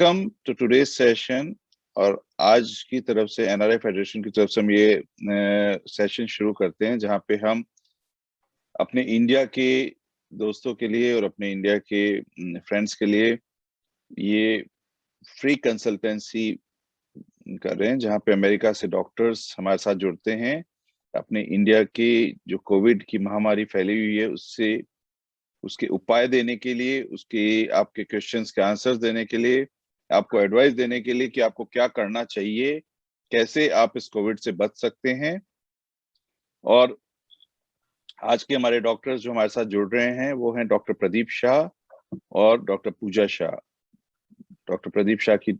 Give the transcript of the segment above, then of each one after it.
Welcome to today's session. और आज की तरफ से एनआरआई फेडरेशन की तरफ से हम ये सेशन शुरू करते हैं जहां पे हम अपने इंडिया के दोस्तों के लिए और अपने इंडिया के फ्रेंड्स के लिए ये फ्री कंसल्टेंसी कर रहे हैं, जहां पे अमेरिका से डॉक्टर्स हमारे साथ जुड़ते हैं अपने इंडिया की जो कोविड की महामारी फैली हुई है उसके उपाय देने के लिए, उसके आपके क्वेश्चंस के आंसर्स देने के लिए, आपको एडवाइस देने के लिए कि आपको क्या करना चाहिए, कैसे आप इस कोविड से बच सकते हैं। और आज के हमारे डॉक्टर्स जो हमारे साथ जुड़ रहे हैं वो हैं डॉक्टर प्रदीप शाह और डॉक्टर पूजा शाह। डॉक्टर प्रदीप शाह की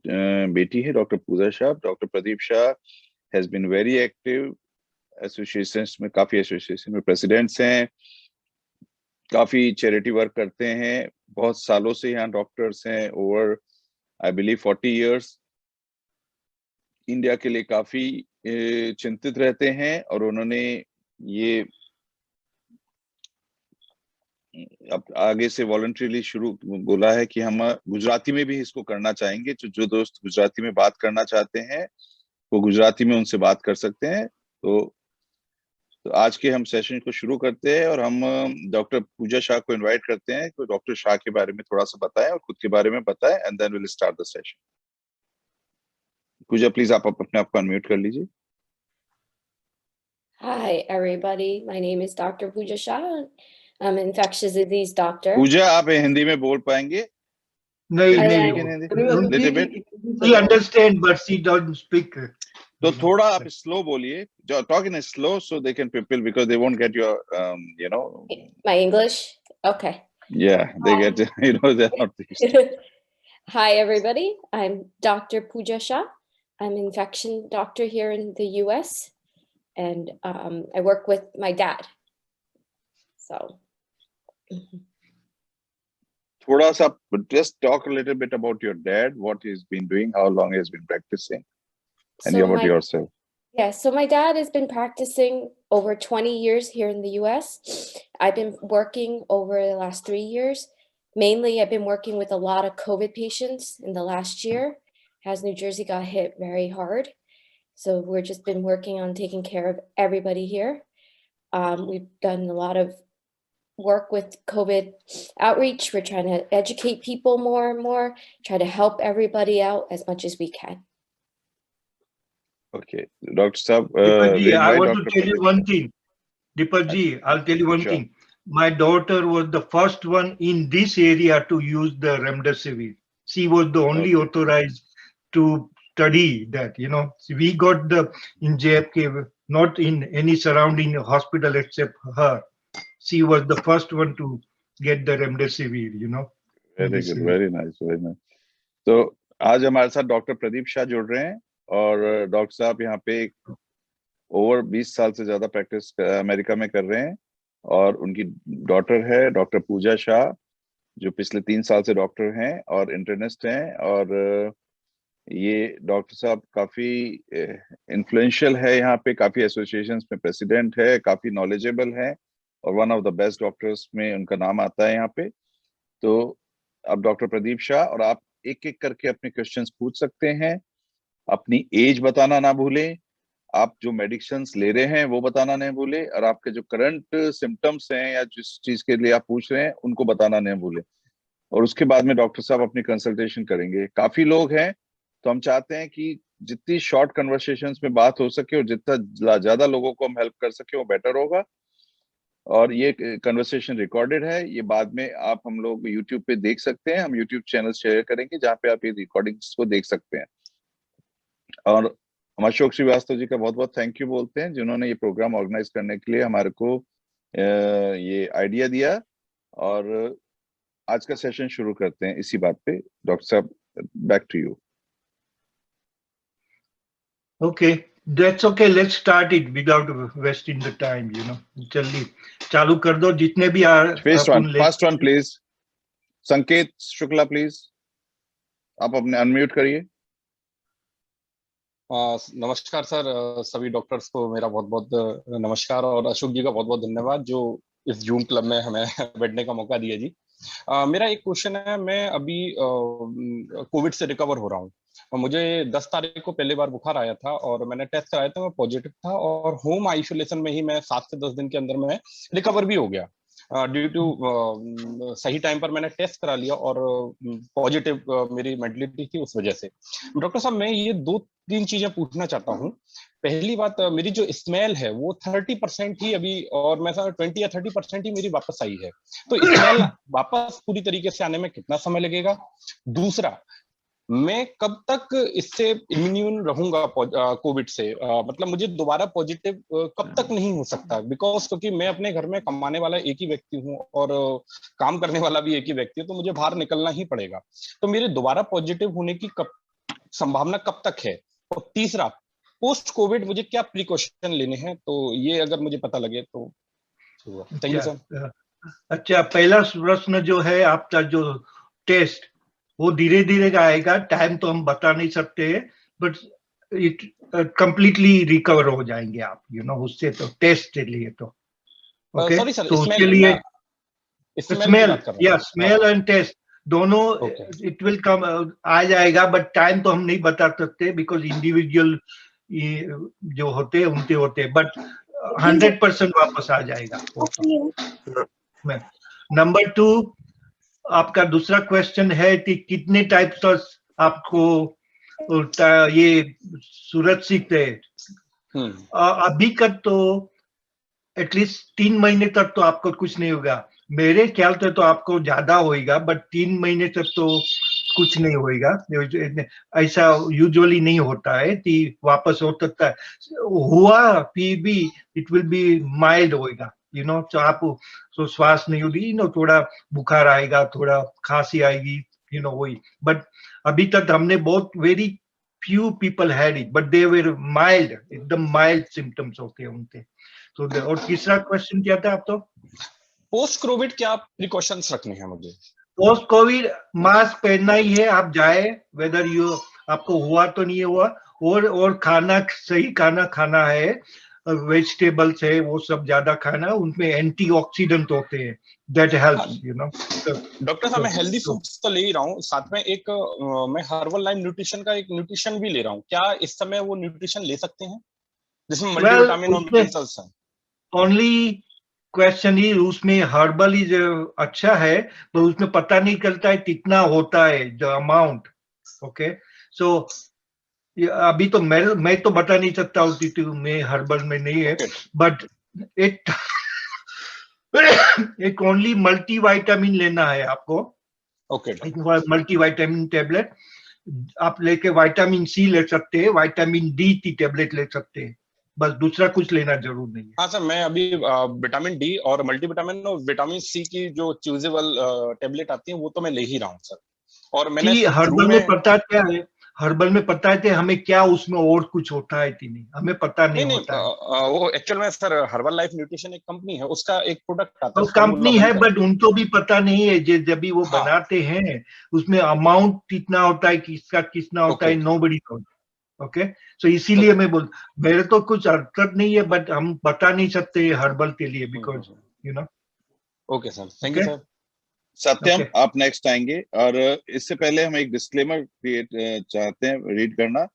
बेटी है doctor Pooja Shah. Doctor Pradeep Shah has been very active associations में, काफी एसोसिएशन में प्रेसिडेंट्स हैं, काफी चैरिटी वर्क करते हैं, बहुत सालों से यहाँ डॉक्टर्स हैं, over I believe 40 years. India के लिए काफी चिंतित रहते हैं और उन्होंने ये अब आगे से वॉलंटरीली शुरू बोला है कि हम गुजराती में भी इसको करना चाहेंगे। जो दोस्त गुजराती में बात करना चाहते हैं वो गुजराती में उनसे बात कर सकते हैं। तो आज के हम सेशन को शुरू करते हैं और हम डॉक्टर पूजा शाह को इनवाइट करते हैं कि डॉक्टर शाह के बारे में थोड़ा सा बताएं और खुद के बारे में बताएं, and then will start the session. Pooja please आप अपने आप को अनम्यूट कर लीजिए। Hi everybody, my name is Dr. Pooja Shah. I'm an infectious disease doctor. पूजा आप हिंदी में बोल पाएंगे? नहीं, we understand but she don't speak. तो थोड़ा आप स्लो बोलिए, talk in slow so they can people, because they won't get your My English? Okay. Yeah, they get they're not used. Hi everybody, I'm Dr. Pooja Shah. I'm an infection doctor here in the US, and I work with my dad. So थोड़ा सा just talk a little bit about your dad, what he's been doing, how long he's been practicing, and about yourself. Yeah, so my dad has been practicing over 20 years here in the US. I've been working over the last 3 years. Mainly, I've been working with a lot of COVID patients in the last year, as New Jersey got hit very hard. So we've just been working on taking care of everybody here. We've done a lot of work with COVID outreach. We're trying to educate people more and more, try to help everybody out as much as we can. Okay, Dr. Saab, I want to tell you one thing. Deepakji, I'll tell you one thing. My daughter was the first one in this area to use the remdesivir. She was the only authorized to study that. We got the in JFK, not in any surrounding hospital except her. She was the first one to get the remdesivir. Very good, very nice, very nice. तो आज हमारे साथ doctor Pradeep Shah जुड़ रहे हैं और doctor साहब यहाँ पे ओवर 20 साल से ज्यादा प्रैक्टिस अमेरिका में कर रहे हैं और उनकी डॉटर है डॉक्टर पूजा शाह जो पिछले 3 साल से डॉक्टर हैं और इंटर्निस्ट हैं। और ये डॉक्टर साहब काफी इन्फ्लुएंशियल है यहाँ पे, काफी एसोसिएशंस में प्रेसिडेंट है, काफी नॉलेजेबल है और one of the best doctors में उनका नाम आता है यहाँ पे। तो अब डॉक्टर प्रदीप शाह, और आप एक एक करके अपने क्वेश्चंस पूछ सकते हैं। अपनी एज बताना ना भूलें, आप जो मेडिसिन्स ले रहे हैं वो बताना नहीं भूलें, और आपके जो करंट सिम्टम्स हैं या जिस चीज के लिए आप पूछ रहे हैं उनको बताना नहीं भूलें। और उसके बाद में डॉक्टर साहब अपनी कंसल्टेशन करेंगे। काफी लोग हैं तो हम चाहते हैं कि जितनी शॉर्ट कन्वर्सेशंस में बात हो सके और जितना ज्यादा लोगों को हम हेल्प कर सके वो बेटर होगा। और ये कन्वर्सेशन रिकॉर्डेड है, ये बाद में आप हम लोग यूट्यूब पे देख सकते हैं। हम यूट्यूब चैनल शेयर करेंगे जहाँ पे आप ये रिकॉर्डिंग्स को देख सकते हैं। और हम अशोक श्रीवास्तव जी का बहुत बहुत थैंक यू बोलते हैं जिन्होंने ये प्रोग्राम ऑर्गेनाइज करने के लिए हमारे को ये आइडिया दिया। और आज का सेशन शुरू करते हैं इसी बात पे। डॉक्टर साहब, back to you. Okay, that's okay. Let's start it without wasting the time. जल्दी चालू कर दो जितने भी फर्स्ट वन प्लीज। संकेत शुक्ला प्लीज, आप अपने अनम्यूट करिए। नमस्कार सर, सभी डॉक्टर्स को मेरा बहुत बहुत नमस्कार और अशोक जी का बहुत बहुत धन्यवाद जो इस जूम क्लब में हमें बैठने का मौका दिया जी। मेरा एक क्वेश्चन है, मैं अभी कोविड से रिकवर हो रहा हूँ और मुझे 10 तारीख को पहली बार बुखार आया था और मैंने टेस्ट कराया था, मैं पॉजिटिव था और होम आइसोलेशन में ही मैं 7 से 10 दिन के अंदर में रिकवर भी हो गया ड्यू टू सही टाइम पर मैंने टेस्ट करा लिया और पॉजिटिव मेरी मेंटलिटी थी उस वजह से। डॉक्टर साहब, मैं ये 2-3 चीजें पूछना चाहता हूँ। पहली बात, मेरी जो स्मेल है वो 30% ही अभी, और मैं 20 या 30% ही मेरी वापस आई है, तो स्मेल वापस पूरी तरीके से आने में कितना समय लगेगा? दूसरा, मैं कब तक इससे इम्यून रहूंगा कोविड से? मतलब मुझे दोबारा पॉजिटिव कब तक नहीं हो सकता? बिकॉज क्योंकि मैं अपने घर में कमाने वाला एक ही व्यक्ति हूँ और काम करने वाला भी एक ही व्यक्ति है, तो मुझे बाहर निकलना ही पड़ेगा। तो मेरे दोबारा पॉजिटिव होने की संभावना कब तक है? और तीसरा, पोस्ट कोविड मुझे क्या प्रिकॉशन लेने हैं? तो ये अगर मुझे पता लगे तो थैंक यू सर। अच्छा, पहला प्रश्न जो है आपका, जो टेस्ट वो धीरे धीरे आएगा, टाइम तो हम बता नहीं सकते, बट इट कंप्लीटली रिकवर हो जाएंगे आप, उससे तो टेस्ट के लिए तो ओके। सॉरी सर, तो उसके लिए स्मेल या स्मेल एंड टेस्ट दोनों इट विल कम, आ जाएगा, बट टाइम तो हम नहीं बता सकते बिकॉज इंडिविजुअल जो होते हैं उनके होते हैं, बट 100% वापस आ जाएगा। नंबर 2, आपका दूसरा क्वेश्चन है कि कितने टाइप्स ऑफ आपको ये सुरक्षित है। अभी तक तो एटलीस्ट 3 महीने तक तो आपको कुछ नहीं होगा, मेरे ख्याल से तो आपको ज्यादा होएगा, बट 3 महीने तक तो कुछ नहीं होएगा। ऐसा यूजुअली नहीं होता है कि वापस हो सकता है, हुआ फिर भी इट विल बी माइल्ड होएगा, तो आप तो श्वास नहीं होगी, थोड़ा बुखार आएगा, थोड़ा खांसी आएगी, वही। बट अभी तक हमने बहुत very few people had it, but they were mild, एकदम माइल्ड सिम्टम्स होते हैं उनके। तो और तीसरा क्वेश्चन क्या था आप? तो पोस्ट कोविड क्या प्रिकॉशंस रखने हैं मुझे? पोस्ट कोविड मास्क पहनना ही है, आप जाए वेदर आपको हुआ तो नहीं हुआ, और खाना, सही खाना है, वेजिटेबल्स है वो सब ज्यादा खाना, उनमें एंटीऑक्सीडेंट होते हैं, दैट हेल्प्स, डॉक्टर साहब, मैं हेल्दी फूड्स तो ले ही रहा हूँ, साथ में एक मैं हर्बल लाइफ न्यूट्रिशन का एक न्यूट्रिशन भी ले रहा हूँ। क्या इस समय वो न्यूट्रिशन ले सकते हैं जिसमें मल्टीविटामिन और मिनरल्स हैं? ओनली क्वेश्चन ही उसमें हर्बल ही अच्छा है, तो उसमें पता नहीं चलता है कितना होता है द अमाउंट। ओके, सो अभी तो मैं तो बता नहीं सकता हूँ में हर्बल में नहीं है, बट एक ओनली मल्टीविटामिन लेना है आपको। ओके, मल्टीविटामिन टेबलेट आप लेके विटामिन सी ले सकते हैं, विटामिन डी की टेबलेट ले सकते हैं, बस दूसरा कुछ लेना जरूर नहीं है। हाँ सर, मैं अभी विटामिन डी और मल्टीविटामिन और विटामिन सी की जो च्यूजेबल टेबलेट आती है वो तो मैं ले ही रहा हूँ सर। और मैंने हर्बल में पता क्या है, हर्बल में पता है कि हमें क्या उसमें और कुछ होता है कि नहीं, हमें पता नहीं होता है। वो एक्चुअल में सर हर्बल लाइफ न्यूट्रिशन एक कंपनी है, उसका एक प्रोडक्ट आता है, तो कंपनी है, बट उनको भी पता नहीं है, जब भी वो बनाते हैं उसमें अमाउंट कितना होता है, किसका कितना होता है, नोबडी नोज। ओके, सो इसीलिए मैं मेरे तो कुछ अर्थ नहीं है, बट हम बता नहीं सकते हर्बल के लिए, because okay sir, thank you sir. Satyam, आप नेक्स्ट आएंगे, और इससे पहले हम एक डिस्क्लेमर क्रिएट चाहते हैं रीड करना।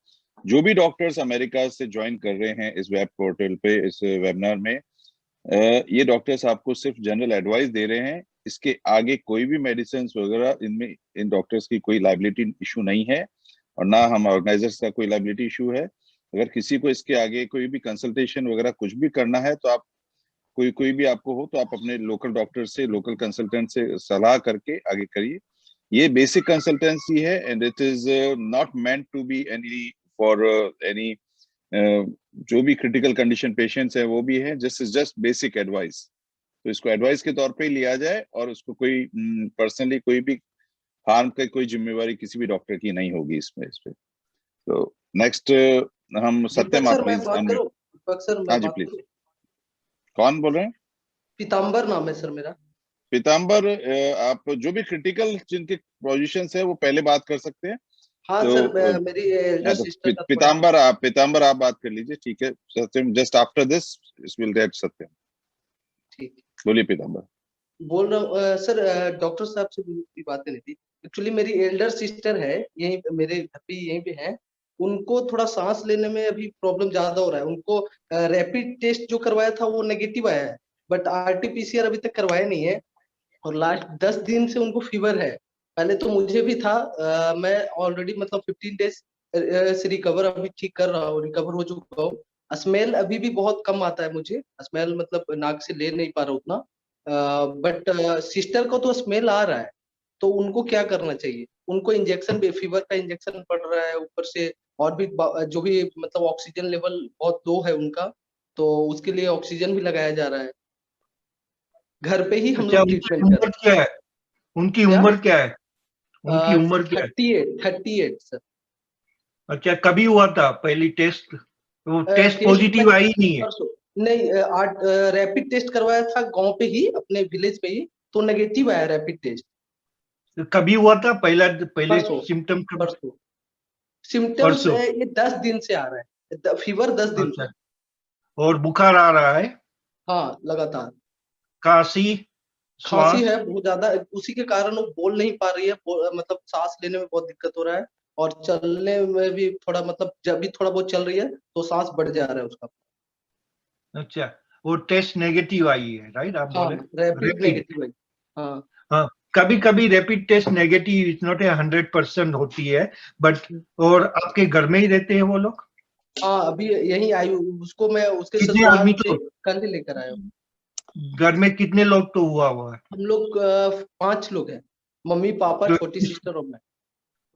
जो भी डॉक्टर्स अमेरिका से ज्वाइन कर रहे हैं इस वेब पोर्टल पे, इस वेबिनार में, ये डॉक्टर्स आपको सिर्फ जनरल एडवाइस दे रहे हैं। इसके आगे कोई भी मेडिसिन वगैरह इनमें इन डॉक्टर्स की कोई लाइबिलिटी इशू नहीं है, और ना हम ऑर्गेनाइजर्स का कोई लाइबिलिटी इशू है। अगर किसी को इसके आगे कोई भी कंसल्टेशन वगैरह कुछ भी करना है, तो आप कोई भी आपको हो तो आप अपने लोकल डॉक्टर से, लोकल कंसल्टेंट से सलाह करके आगे करिए। ये बेसिक कंसल्टेंसी है, and it is not meant to be any for any जो भी क्रिटिकल कंडीशन पेशेंट्स है वो भी है, जस्ट बेसिक एडवाइस। तो इसको एडवाइस के तौर पे लिया जाए, और उसको कोई पर्सनली कोई भी हार्म का कोई जिम्मेवारी किसी भी डॉक्टर की नहीं होगी इस पे। तो नेक्स्ट हम सत्यम, आप प्लीज। हाँ जी प्लीज। कौन बोल रहे हैं? पीताम्बर नाम है सर मेरा। पीताम्बर, आप जो भी क्रिटिकल जिनके पोजीशंस है वो पहले बात कर सकते हैं। हाँ तो सर, मेरी एल्डर सिस्टर का पीताम्बर आप बात कर लीजिए, ठीक है। Satyam, just after this will get Satyam. ठीक, बोलिए पीताम्बर। बोल रहा हूँ सर, डॉक्टर साहब से भी बात करनी थी। एक्चुअली मेरी एल्डर सिस्टर है, यहीं मेरे घर पे यहीं पे है। उनको थोड़ा सांस लेने में अभी प्रॉब्लम ज्यादा हो रहा है। उनको रैपिड टेस्ट जो करवाया था वो नेगेटिव आया है, बट आरटीपीसीआर अभी तक करवाया नहीं है। और लास्ट 10 दिन से उनको फीवर है। पहले तो मुझे भी था, मैं ऑलरेडी मतलब 15 डेज से रिकवर अभी ठीक कर रहा हूँ, रिकवर हो चुका हूँ। स्मेल अभी भी बहुत कम आता है मुझे, स्मेल मतलब नाक से ले नहीं पा रहा उतना। बट सिस्टर को तो स्मेल आ रहा है, तो उनको क्या करना चाहिए? उनको इंजेक्शन भी, फीवर का इंजेक्शन पड़ रहा है ऊपर से, और भी जो भी मतलब ऑक्सीजन लेवल बहुत लो है उनका, तो उसके लिए ऑक्सीजन भी लगाया जा रहा है। घर पे ही हम अच्छा, लोग उनकी ट्रीटमेंट कर उम्र क्या है? उनकी क्या? उम्र क्या है? उनकी उम्र क्या है? 38 सर। अच्छा, कभी हुआ था पहली टेस्ट? वो टेस्ट टेस्ट पॉजिटिव आई नहीं है? परसों नहीं, रैपिड टेस्ट करवाया था गांव पे ही, अपने विलेज पे ही, तो नेगेटिव आया रैपिड टेस्ट। कभी हुआ था पहले परसों सिम्टम कब? परसों सिम्टम्स परसों? ये 10 दिन से आ रहा है, फीवर 10 दिन से। अच्छा, और बुखार आ रहा है? हाँ, लगातार काशी, खांसी श्वास? है बहुत ज्यादा, उसी के कारण वो बोल नहीं पा रही है, मतलब सांस लेने में बहुत दिक्कत हो रहा है। और चलने में भी थोड़ा, मतलब जब भी थोड़ा बहुत चल रही है तो सांस बढ़ जा रहा है उसका। अच्छा, वो टेस्ट नेगेटिव आई है, राइट? आप हाँ, बोले रैपिड रैपिड। नेगेटिव है। हाँ। हाँ, कभी कभी rapid test negative is not a 100% होती है, बट और आपके घर में ही रहते हैं वो लोग? हाँ, अभी यही आई उसको, मैं उसके कितने ससुराल आदमी से तो कल ही लेकर आया हूँ। घर में कितने लोग तो हुआ है? हम लोग 5 लोग हैं, मम्मी पापा तो छोटी सिस्टर और मैं।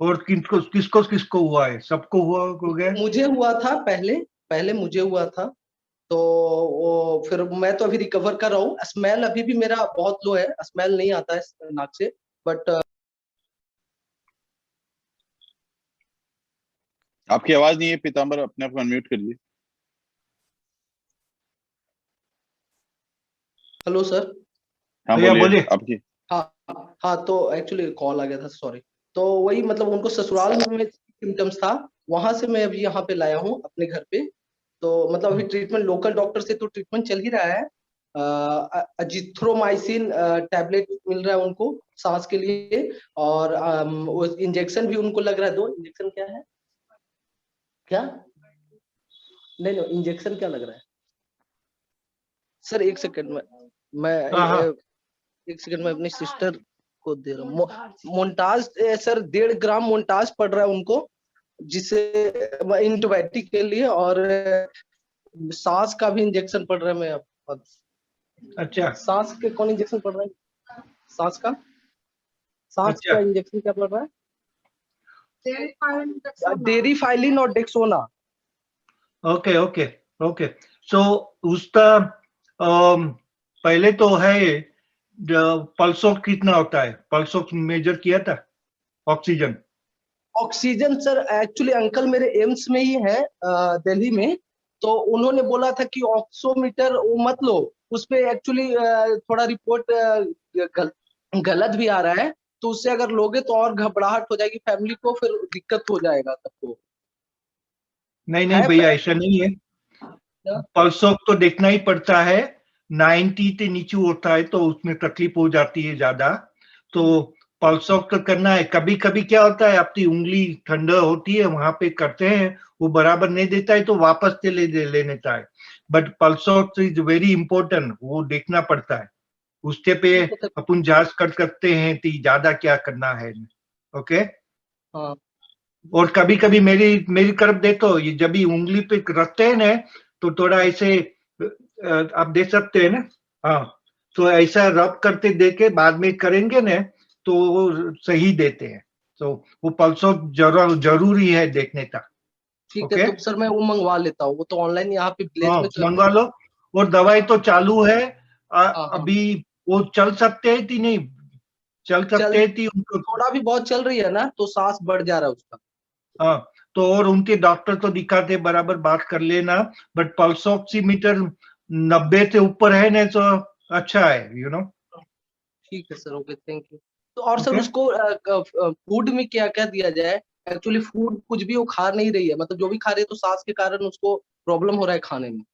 और किसको किसको किसको हुआ है? सबको हुआ हो गया? मुझे हुआ था पहले, पहले मुझे हुआ था। तो वो फिर मैं तो अभी रिकवर कर रहा हूँ। स्मेल अभी भी मेरा बहुत लो है, स्मेल नहीं आता है नाक से, बट आपकी आवाज नहीं है पीताम्बर, अपने आप को अनम्यूट करिए। Hello sir. हाँ भैया बोलिए बोलिए। आपकी। हाँ हाँ, तो एक्चुअली कॉल आ गया था, सॉरी। तो वही मतलब उनको ससुराल में सिम्टम्स था, वहां से मैं अभी यहाँ पे लाया हूँ अपने घर पे। तो मतलब अभी ट्रीटमेंट लोकल डॉक्टर से तो ट्रीटमेंट चल ही रहा है। अजिथ्रोमाइसिन टैबलेट मिल रहा है उनको सांस के लिए। और इंजेक्शन भी उनको लग रहा है, 2 इंजेक्शन। क्या है, क्या? नहीं नहीं, इंजेक्शन क्या लग रहा है सर? एक सेकंड में, मैं हाँ हाँ। एक सेकंड में अपनी सिस्टर को दे रहा हूँ। मोन्टाज सर, 1.5 ग्राम मोन्टाज पड़ रहा है उनको, जिसे एंटीबायोटिक के लिए। और सांस का भी इंजेक्शन पड़ रहा है। मैं अब अच्छा सांस के कौन इंजेक्शन पड़ रहा है? सांस का, सांस अच्छा। का इंजेक्शन क्या पड़ रहा है? डेरी फाइलिन और Dexona. Okay okay okay. So उसका पहले तो है, पल्सो कितना होता है? पल्सो मेजर किया था? Oxygen? Oxygen sir, actually uncle मेरे एम्स में ही है, दिल्ली में। तो उन्होंने बोला था कि ऑक्सोमीटर वो मत लो, उस पे एक्चुअली थोड़ा रिपोर्ट गलत भी आ रहा है। तो उससे अगर लोगे तो और घबराहट हो जाएगी फैमिली को, फिर दिक्कत हो जाएगा सबको। नहीं नहीं है भैया, ऐसा नहीं है। पल्स ऑक्स तो देखना ही पड़ता है। 90 के नीचे होता है तो उसमें तकलीफ हो जाती है ज्यादा। तो पल्स ऑक्स तो करना है। कभी कभी क्या होता है, आपकी उंगली ठंडा होती है, वहां पे करते हैं, वो बराबर नहीं देता है तो वापस से ले लेता है। But pulse ox is very important, वो देखना पड़ता है। उसके पे ठीक है सर। अपन जांच कर सकते हैं कि ज्यादा क्या करना है। ओके। हाँ और कभी कभी मेरी मेरी तरफ देखो, ये जब भी उंगली पे रखते हैं ना, तो थोड़ा ऐसे आप देख सकते हैं ना। हाँ, तो ऐसा रब करते देखे बाद में करेंगे ना, तो वो सही देते हैं। तो वो पल्सो जरूरी है देखने का। ठीक है, ओके। तो सर मैं वो मंगवा लेता हूँ, वो तो ऑनलाइन यहाँ पे विलेज हाँ, में चल मंगवा रहा लो। और दवाई तो चालू है। है। हाँ हाँ, अभी वो चल सकते हैं कि नहीं? चल चल, सकते हैं कि उनको? थोड़ा भी बहुत चल रही है ना, तो सांस बढ़ जा रहा है उसका। हाँ, तो और उनके डॉक्टर तो दिखाते बराबर बात कर लेना। बट पल्स ऑक्सीमीटर 90 से ऊपर है ना, तो अच्छा है, ठीक है सर, ओके, थैंक यू। तो और सर ओके। उसको फूड में क्या क्या दिया जाए? एक्चुअली फूड कुछ भी वो खा नहीं रही है, मतलब जो भी खा रही है तो सांस के कारण उसको प्रॉब्लम हो रहा है खाने में।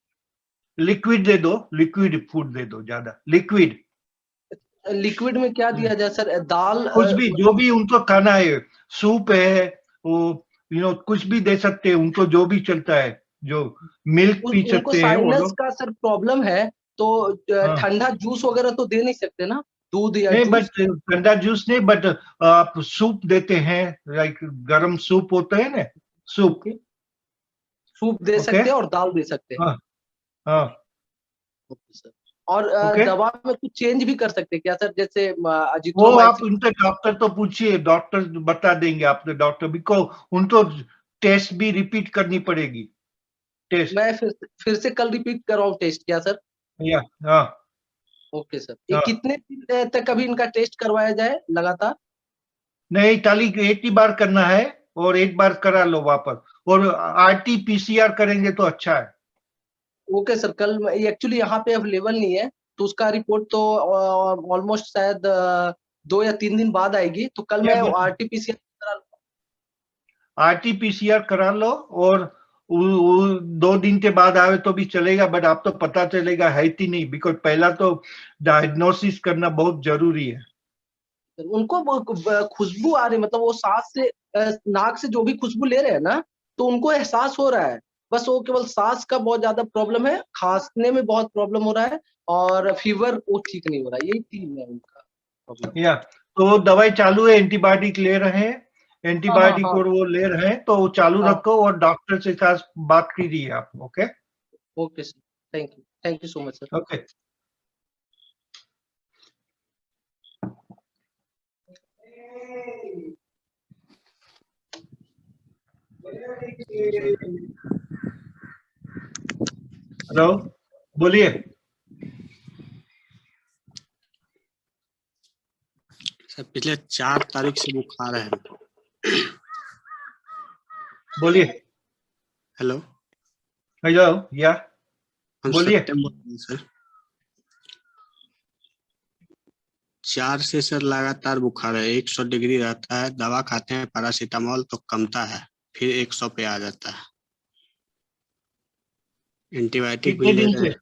लिक्विड दे दो, लिक्विड फूड दे दो, ज्यादा लिक्विड। लिक्विड में क्या दिया जाए सर? दाल कुछ भी, जो भी उनको खाना है, सूप है, वो कुछ भी दे सकते हैं उनको, जो भी चलता है, जो मिल्क पी उनको सकते हैं वो साइनस लोग। का सर प्रॉब्लम है, तो हाँ। ठंडा जूस वगैरह तो दे नहीं सकते ना, दूध या नहीं, बट जूस? ठंडा जूस नहीं, बट आप सूप देते हैं, लाइक गरम सूप होता है ना, सूप। सूप दे ओके। सकते हैं और दाल दे सकते हैं। हाँ हाँ। Okay sir. और ओके, दवा में कुछ चेंज भी कर सकते हैं क्या सर? जैसे वो आप अजिथ्रोमाइसिन। उनसे डॉक्टर तो पूछिए, डॉक्टर बता देंगे आपके डॉक्टर भी को। उनको टेस्ट भी रिपीट करनी पड़ेगी, टेस्ट। मैं फिर से कल रिपीट कर रहा हूँ टेस्ट, क्या सर? या हाँ ओके सर। ये हाँ। कितने दिन तक अभी इनका टेस्ट करवाया जाए लगातार? नहीं, खाली एक ही बार करना है, और एक बार करा लो वापस, और RT-PCR करेंगे तो अच्छा है। Okay sir. कल एक्चुअली यहाँ पे अवेलेबल नहीं है, तो उसका रिपोर्ट तो ऑलमोस्ट शायद 2 या 3 दिन बाद आएगी, तो कल मैं RT-PCR करा लूंगा। RT-PCR करा लो, और 2 दिन के बाद आवे तो भी चलेगा, बट आप तो पता चलेगा है कि नहीं, बिकॉज पहला तो डायग्नोसिस करना बहुत जरूरी है। उनको खुशबू आ रही, मतलब वो सांस से नाक से जो भी खुशबू ले रहे हैं ना, तो उनको एहसास हो रहा है। बस वो केवल सांस का बहुत ज्यादा प्रॉब्लम है, खांसने में बहुत प्रॉब्लम हो रहा है, और फीवर वो ठीक नहीं हो रहा है। यही तीन है उनका प्रॉब्लम। या तो दवाई चालू है, एंटीबायोटिक ले रहे हैं, हाँ हाँ एंटीबायोटिक हाँ और वो ले रहे हैं, तो वो चालू हाँ। रखो, और डॉक्टर से साथ बात कीजिए आप। Okay okay sir, thank you so much sir. Okay. Hello, बोलिए। सर पिछले 4 तारीख से बुखार है हमको। बोलिए। हेलो, हेलो, या हम बोलिए। सत्यम बोल रहे हैं सर। 4 से सर लगातार बुखार है, 100 डिग्री रहता है, दवा खाते हैं पैरासीटामोल तो कमता है, फिर 100 पे आ जाता है, एंटीबायोटिक भी कितने ले दिन रहे से? हैं।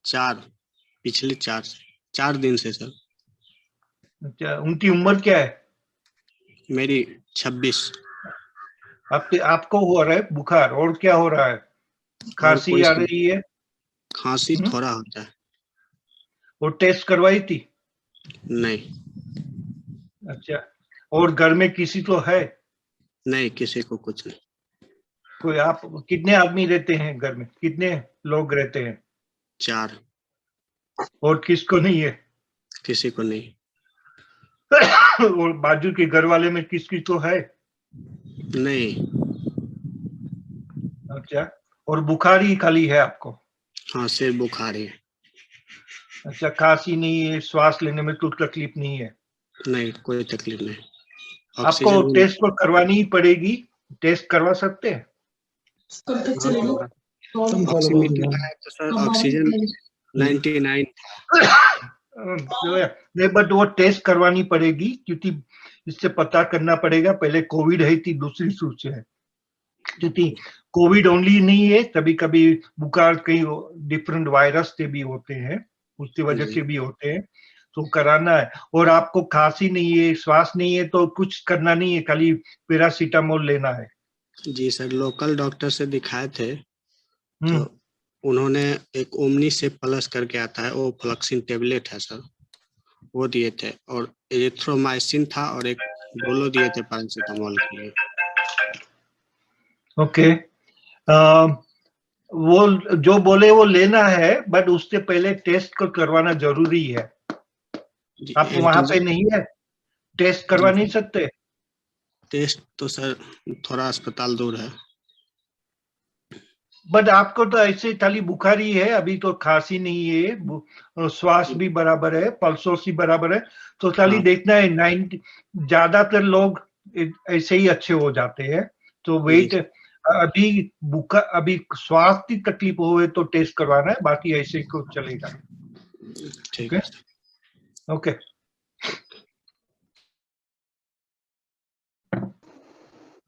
4, पिछले 4 दिन से सर। अच्छा, उनकी उम्र क्या है? मेरी 26। आपको हो रहा है बुखार, और क्या हो रहा है? और खांसी कोई आ रही है? खांसी थोड़ा होता है। वो टेस्ट करवाई थी? नहीं, अच्छा, और घर में किसी को है? नहीं किसी को कुछ नहीं। कोई, आप कितने आदमी रहते हैं घर में, कितने लोग रहते हैं? 4, और किसको नहीं है? किसी को नहीं। और बाजू के घर वाले में किस किस को है? नहीं। अच्छा, और बुखार ही खाली है आपको? हाँ, सिर्फ बुखार ही है। अच्छा, खांसी नहीं है, श्वास लेने में तो तकलीफ नहीं है? नहीं, कोई तकलीफ नहीं। आपको ऑक्सीजन भी टेस्ट तो करवानी ही पड़ेगी, टेस्ट करवा सकते हैं? ऑक्सीमीटर लगाया तो सर ऑक्सीजन 99 नहीं, बट वो टेस्ट करवानी पड़ेगी, क्योंकि इससे पता करना पड़ेगा पहले कोविड है कि दूसरी सूच है, क्योंकि कोविड ओनली नहीं है, कभी कभी बुखार कई डिफरेंट वायरस से भी होते हैं, उसकी वजह से भी होते हैं, तो कराना है। और आपको खांसी नहीं है, श्वास नहीं है, तो कुछ करना नहीं है, खाली पैरासीटामोल लेना है। जी सर, लोकल डॉक्टर से दिखाए थे, हम्म। तो उन्होंने एक ओमनी से प्लस करके आता है, वो फ्लक्सिन टेबलेट है सर, वो दिए थे, और एरिथ्रोमाइसिन था, और एक डोलो दिए थे पैरासीटामोल के लिए। ओके, वो जो बोले वो लेना है, बट उससे पहले टेस्ट को करवाना जरूरी है। जी, आप वहां पे नहीं है, टेस्ट करवा नहीं सकते? टेस्ट तो सर थोड़ा अस्पताल दूर है। बट आपको तो ऐसे खाली बुखार ही है, अभी तो खांसी नहीं है, श्वास भी बराबर है, पल्सों भी बराबर है, तो खाली हाँ। देखना है। 90 ज्यादातर लोग ऐसे ही अच्छे हो जाते हैं, तो वेट अभी श्वास की तकलीफ हो तो टेस्ट करवाना है, बाकी ऐसे को चलेगा। ठीक है। Okay,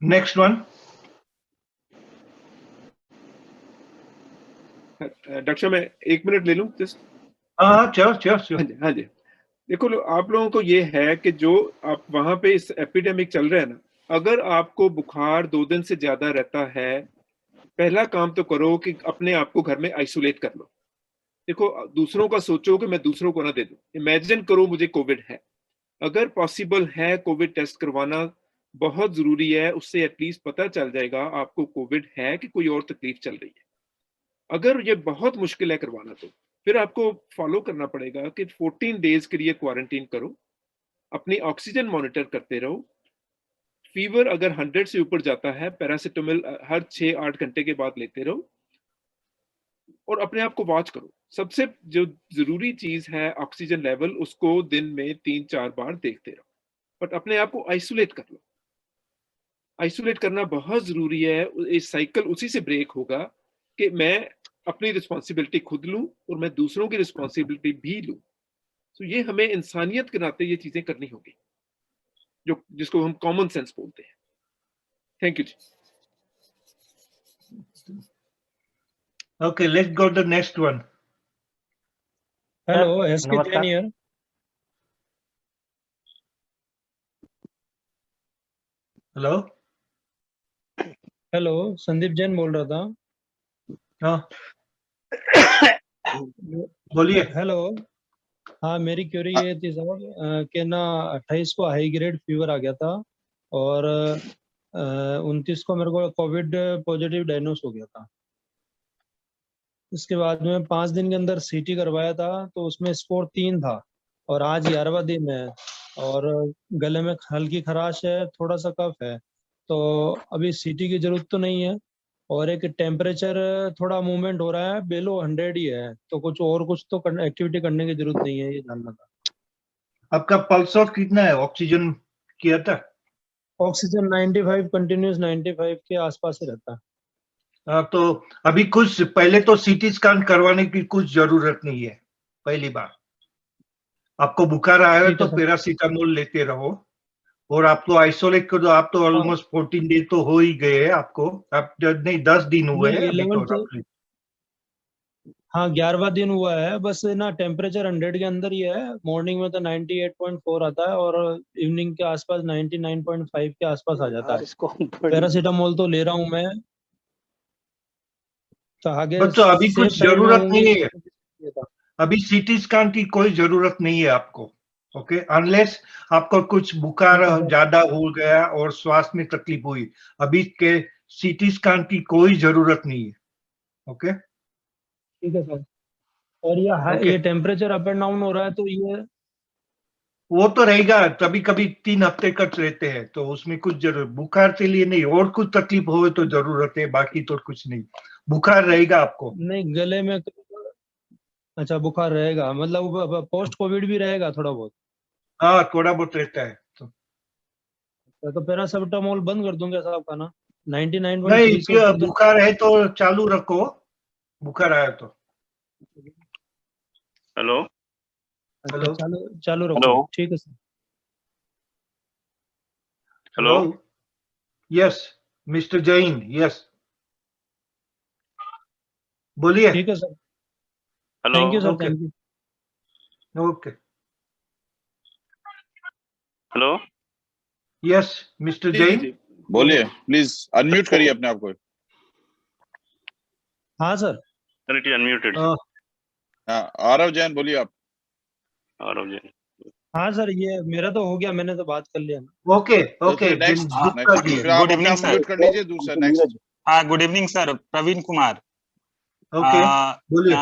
next one. डॉक्टर साहब मैं 1 मिनट ले लूं जस्ट? हाँ, चलो चलो चलो। हाँ जी, हाँ जी। देखो आप लोगों को ये है कि जो आप वहां पे इस एपिडेमिक चल रहा है ना, अगर आपको बुखार 2 दिन से ज्यादा रहता है, पहला काम तो करो कि अपने आप को घर में आइसोलेट कर लो। देखो दूसरों का सोचो कि मैं दूसरों को ना दे दूं, इमेजिन करो मुझे कोविड है। अगर पॉसिबल है कोविड टेस्ट करवाना बहुत जरूरी है, उससे एटलीस्ट पता चल जाएगा आपको कोविड है कि कोई और तकलीफ चल रही है। अगर ये बहुत मुश्किल है करवाना तो फिर आपको फॉलो करना पड़ेगा कि 14 डेज के लिए क्वारंटीन करो, अपनी ऑक्सीजन मॉनिटर करते रहो, फीवर अगर 100 से ऊपर जाता है पैरासिटामोल हर 6-8 घंटे के बाद लेते रहो और अपने आप को वॉच करो। सबसे जो जरूरी चीज है ऑक्सीजन लेवल, उसको दिन में 3-4 बार देखते रहो, बट अपने आप को आइसोलेट कर लो। आइसोलेट करना बहुत जरूरी है। इस साइकिल उसी से ब्रेक होगा कि मैं अपनी रिस्पॉन्सिबिलिटी खुद लूं और मैं दूसरों की रिस्पॉन्सिबिलिटी भी लूं। तो ये हमें इंसानियत के नाते ये चीजें करनी होगी, जो जिसको हम कॉमन सेंस बोलते हैं। थैंक यू जी। Okay, let's go to the next one. Hello, SK Jain here. Hello. Hello, Sandeep Jain बोल रहा था। हाँ, बोलिए। हेलो, हाँ मेरी क्वेरी ये थी साहब कि ना 28 को हाई ग्रेड फीवर आ गया था और 29 को मेरे को कोविड पॉजिटिव डायग्नोस हो गया था। इसके बाद में 5 दिन के अंदर सीटी करवाया था तो उसमें स्कोर 3 था और आज 11वां दिन है और गले में हल्की खराश है, थोड़ा सा कफ है, तो अभी सीटी की जरूरत तो नहीं है और एक टेम्परेचर थोड़ा मूवमेंट हो रहा है, बेलो 100 ही है, तो कुछ तो एक्टिविटी करने की जरूरत नहीं है, ये जानना था। आपका पल्स ऑफ कितना है? ऑक्सीजन किया था? ऑक्सीजन 95 कंटिन्यूस 95 के आसपास ही रहता है। हाँ, तो अभी कुछ पहले तो सीटी स्कैन करवाने की कुछ जरूरत नहीं है। पहली बार आपको बुखार आया है तो पैरासीटामोल लेते रहो और आप तो आइसोलेट कर दो। आप तो ऑलमोस्ट 14 डे तो हो ही गए आपको, आप नहीं 10 दिन हुए हैं अभी तो। हाँ 11वां दिन हुआ है, बस ना टेम्परेचर 100 के अंदर ही है। मॉर्निंग में तो 98.4 आता है और इवनिंग के आसपास 99.5 के आसपास आ जाता है। पैरासीटामोल तो ले रहा हूँ मैं, तो आगे तो अभी कुछ जरूरत नहीं है, अभी सीटी स्कैन की कोई जरूरत नहीं है आपको। ओके, अनलेस आपको कुछ बुखार ज्यादा हो गया और श्वास में तकलीफ हुई, अभी के सीटी स्कैन की कोई जरूरत नहीं है। ओके, ठीक है सर। और ये टेम्परेचर अप एंड डाउन हो रहा है तो ये वो तो रहेगा, कभी कभी 3 हफ्ते कट रहते हैं, तो उसमें कुछ जरूरत बुखार के लिए नहीं, और कुछ तकलीफ हो तो जरूरत है, बाकी तो कुछ नहीं। बुखार रहेगा आपको? नहीं, गले में अच्छा बुखार रहेगा, मतलब पोस्ट कोविड भी रहेगा थोड़ा बहुत? हाँ थोड़ा बहुत रहता है। तो पैरासिटामोल बंद कर दूंगा साहब खाना? 99 नहीं, बुखार है तो चालू रखो, बुखार आया तो। हेलो हेलो, चालू रखो, ठीक है sir. Hello, yes mister Jain, yes बोलिए। ठीक है sir, hello, thank you sir, thank you. Okay, hello, yes mister Jain बोलिए, प्लीज अनम्यूट करिए अपने आप को। हाँ सर, इट इज अनम्यूटेड। हाँ आरव जैन बोलिए आप। आरव जैन, हाँ सर, ये मेरा तो हो गया, मैंने तो बात कर लिया। Okay okay, next good evening sir. Mute कर लीजिए दूसरा नेक्स्ट। हाँ good evening sir, Praveen Kumar. Okay बोलिए।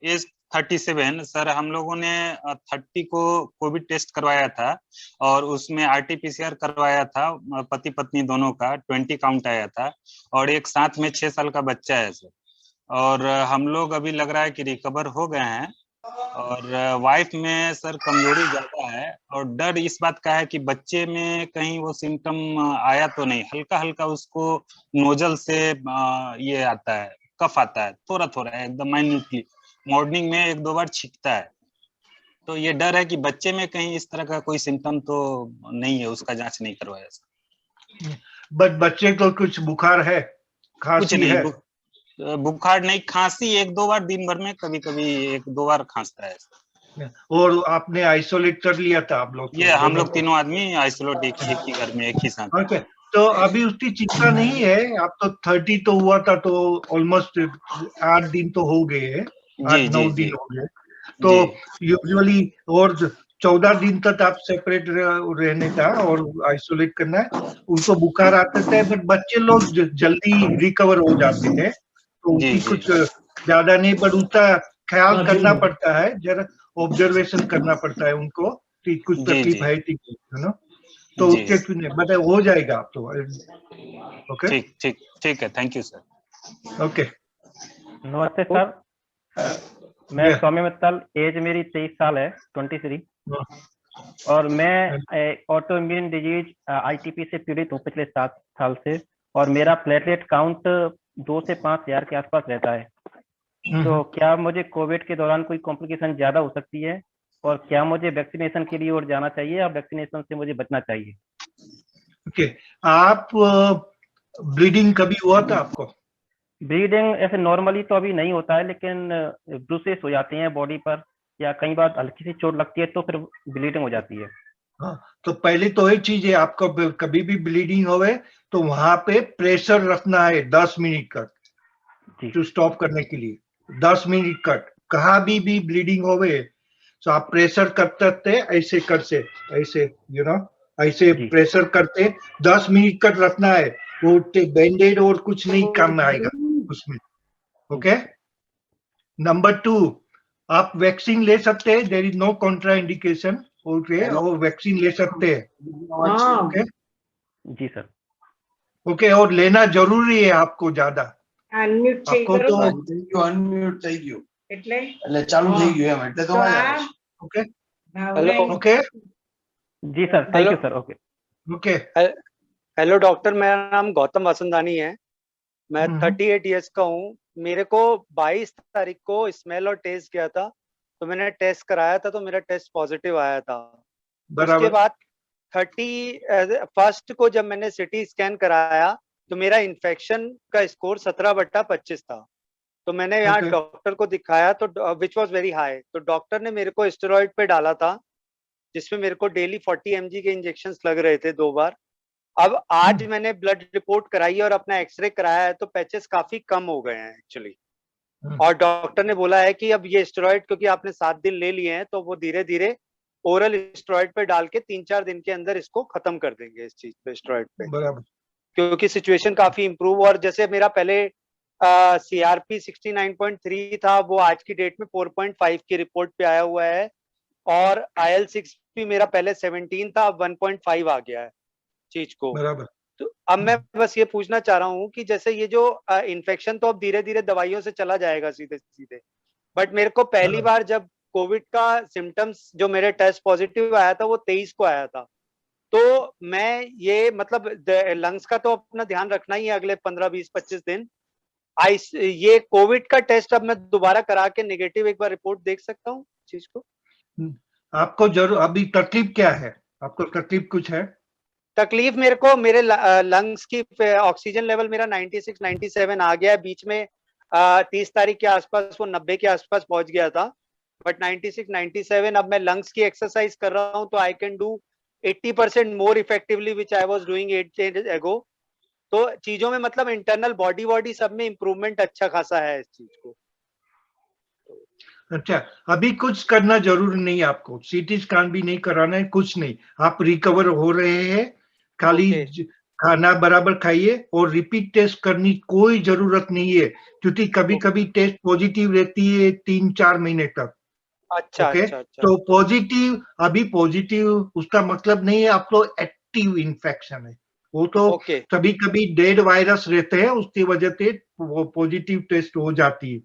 एज 37 सर, हम लोगों ने 30 को कोविड टेस्ट करवाया था और उसमें RT-PCR करवाया था, पति पत्नी दोनों का 20 काउंट आया था और एक साथ में 6 साल का बच्चा है सर। और हम लोग अभी लग रहा है कि रिकवर हो गए हैं और वाइफ में सर कमजोरी ज्यादा है और डर इस बात का है कि बच्चे में कहीं वो सिम्टम आया तो नहीं। हल्का हल्का उसको नोजल से ये आता है, कफ आता है थोड़ा थोड़ा एकदम माइन्यूटली, मॉर्निंग में 1-2 बार छींकता है। तो ये डर है कि बच्चे में कहीं इस तरह का कोई सिम्टम तो नहीं है, उसका जांच नहीं करवाया सर। बट बच्चे को कुछ बुखार है, खांसी कुछ नहीं है? बुखार नहीं, खांसी 1-2 बार दिन भर में कभी कभी 1-2 बार खांसता है। और आपने आइसोलेट कर लिया था आप लोग? ये हम लोग तीनों आदमी आइसोलेट एक ही घर में एक ही साथ। ओके, तो अभी उसकी चिंता नहीं है। आप तो 30 तो हुआ था, तो ऑलमोस्ट 8 दिन तो हो गए हैं, 8-9 दिन हो गए। तो यूजुअली और 14 दिन तक आप सेपरेट रहने का और आइसोलेट करना है। उनको बुखार आता है, बट बच्चे लोग जल्दी रिकवर हो जाते हैं, तो उसकी कुछ ज्यादा नहीं, बट उसका ख्याल करना पड़ता है, जरा ऑब्जर्वेशन करना पड़ता है उनको कि कुछ तकलीफ है ठीक है ना। तो उसके बट हो जाएगा आप तो। ओके, ठीक ठीक ठीक है, थैंक यू सर। ओके, नमस्ते सर, मैं स्वामी मित्तल, एज मेरी 23 साल है, 23, और मैं ऑटो इम्यून डिजीज ITP से पीड़ित हूँ पिछले 7 साल से, और मेरा प्लेटलेट काउंट 2 से 5 हजार के आसपास रहता है। तो क्या मुझे कोविड के दौरान कोई कॉम्प्लिकेशन ज्यादा हो सकती है, और क्या मुझे वैक्सीनेशन के लिए और जाना चाहिए, या वैक्सीनेशन से मुझे बचना चाहिए? ओके, आप ब्लीडिंग कभी हुआ था आपको? ब्लीडिंग ऐसे नॉर्मली तो अभी नहीं होता है, लेकिन ब्रूसेस हो जाते हैं बॉडी पर, या कई बार हल्की सी चोट लगती है तो फिर ब्लीडिंग हो जाती है। हाँ, तो पहले तो एक चीज है, आपको कभी भी ब्लीडिंग होवे तो वहां पे प्रेशर रखना है 10 मिनट तक, टू स्टॉप करने के लिए 10 मिनट तक। कहाँ भी ब्लीडिंग होवे तो आप प्रेशर करते ऐसे कर से ऐसे, यू नो, ऐसे प्रेशर करते 10 मिनट तक रखना है। वो बैंडेड और कुछ नहीं काम आएगा उसमें। ओके, नंबर 2, आप वैक्सीन ले सकते हैं, there is no contraindication. Okay, और वैक्सीन ले सकते हैं। ओके जी सर। ओके, और लेना जरूरी है आपको ज्यादा। आपको तो અનમ્યુટ થઈ ગયું એટલે ચાલુ થઈ ગયું એમ, એટલે તો ओके ओके जी sir, thank you sir. Okay okay, hello doctor, मेरा नाम गौतम वसंदानी है, मैं 38 इयर्स का हूँ। मेरे को 22 तारीख को स्मेल और टेस्ट किया था, तो मैंने टेस्ट कराया था, तो मेरा टेस्ट पॉजिटिव आया था। उसके बाद 31 को जब मैंने सिटी स्कैन कराया तो मेरा इन्फेक्शन का स्कोर 17/25 था। तो मैंने यहाँ डॉक्टर को दिखाया तो विच वॉज वेरी हाई, तो डॉक्टर ने मेरे को स्टेरॉइड पे डाला था, जिसमें मेरे को डेली 40 mg के इंजेक्शंस लग रहे थे 2 बार। अब आज मैंने ब्लड रिपोर्ट कराई और अपना एक्सरे कराया है, तो पैचेस काफी कम हो गए हैं एक्चुअली। और डॉक्टर ने बोला है कि अब ये स्टेरॉइड, क्योंकि आपने 7 दिन ले लिए हैं, तो वो धीरे धीरे ओरल स्टेरॉइड पे डाल के 3-4 दिन के अंदर इसको खत्म कर देंगे, इस चीज पे, स्टेरॉइड पे, क्योंकि सिचुएशन काफी इंप्रूव। और जैसे मेरा पहले CRP 69.3 था, वो आज की डेट में 4.5 की रिपोर्ट पे आया हुआ है, और IL-6 भी मेरा पहले 17 था, अब 1.5 आ गया है चीज को। तो अब मैं बस ये पूछना चाह रहा हूँ कि जैसे ये जो इन्फेक्शन तो अब धीरे धीरे दवाइयों से चला जाएगा सीधे सीधे, बट मेरे को पहली बार जब कोविड का सिम्टम्स जो मेरे टेस्ट पॉजिटिव आया था वो 23 को आया था, तो मैं ये मतलब लंग्स का तो अपना ध्यान रखना ही है अगले 15, 20, 25 दिन। ये कोविड का टेस्ट अब मैं दोबारा करा के नेगेटिव एक बार रिपोर्ट देख सकता हूँ चीज को? आपको जरूर, अभी तकलीफ क्या है? आपको तकलीफ कुछ है? तकलीफ मेरे को, मेरे लंग्स की ऑक्सीजन लेवल मेरा 96, 97 आ गया है। बीच में 30 तारीख के आसपास वो 90 के आसपास पहुंच गया था, बट 96, 97 अब मैं लंग्स की एक्सरसाइज कर रहा हूं, तो I can do 80% more effectively which I was doing 8 days ago। तो चीजों में मतलब इंटरनल बॉडी सब में इम्प्रूवमेंट अच्छा खासा है इस चीज को। अच्छा, अभी कुछ करना जरूरी नहीं है आपको, CT स्कैन भी नहीं कराना है, कुछ नहीं, आप रिकवर हो रहे हैं। खाली खाना बराबर खाइए और रिपीट टेस्ट करनी कोई जरूरत नहीं है, क्योंकि कभी कभी टेस्ट पॉजिटिव रहती है 3-4 महीने तक। अच्छा, okay? अच्छा। तो पॉजिटिव, अभी पॉजिटिव उसका मतलब नहीं है आपको एक्टिव इन्फेक्शन है, वो तो कभी कभी डेड वायरस रहते हैं, उसकी वजह से वो पॉजिटिव टेस्ट हो जाती है।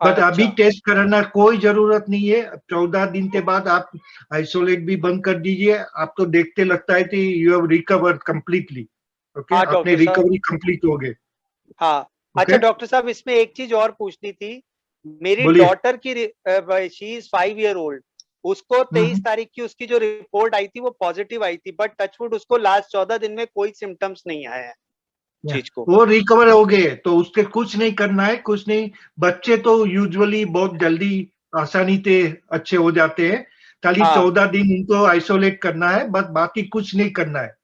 बट अभी टेस्ट कराना कोई जरूरत नहीं है। 14 दिन के बाद आप आइसोलेट भी बंद कर दीजिए। आप तो देखते लगता है कि you have recovered completely. Okay, आपने रिकवरी कंप्लीट हो गए। हाँ, अच्छा डॉक्टर साहब, इसमें एक चीज और पूछनी थी। मेरी डॉटर की, शी इज 5 year old, उसको 23 तारीख की उसकी जो रिपोर्ट आई थी वो पॉजिटिव आई थी, बट टचवुड उसको लास्ट 14 दिन में कोई सिम्टम्स नहीं आए हैं चीज को। वो रिकवर हो गए, तो उसके कुछ नहीं करना है, कुछ नहीं। बच्चे तो यूजुअली बहुत जल्दी आसानी से अच्छे हो जाते हैं। खाली हाँ। 14 दिन उनको आइसोलेट करना है, बस बाकी कुछ नहीं करना है।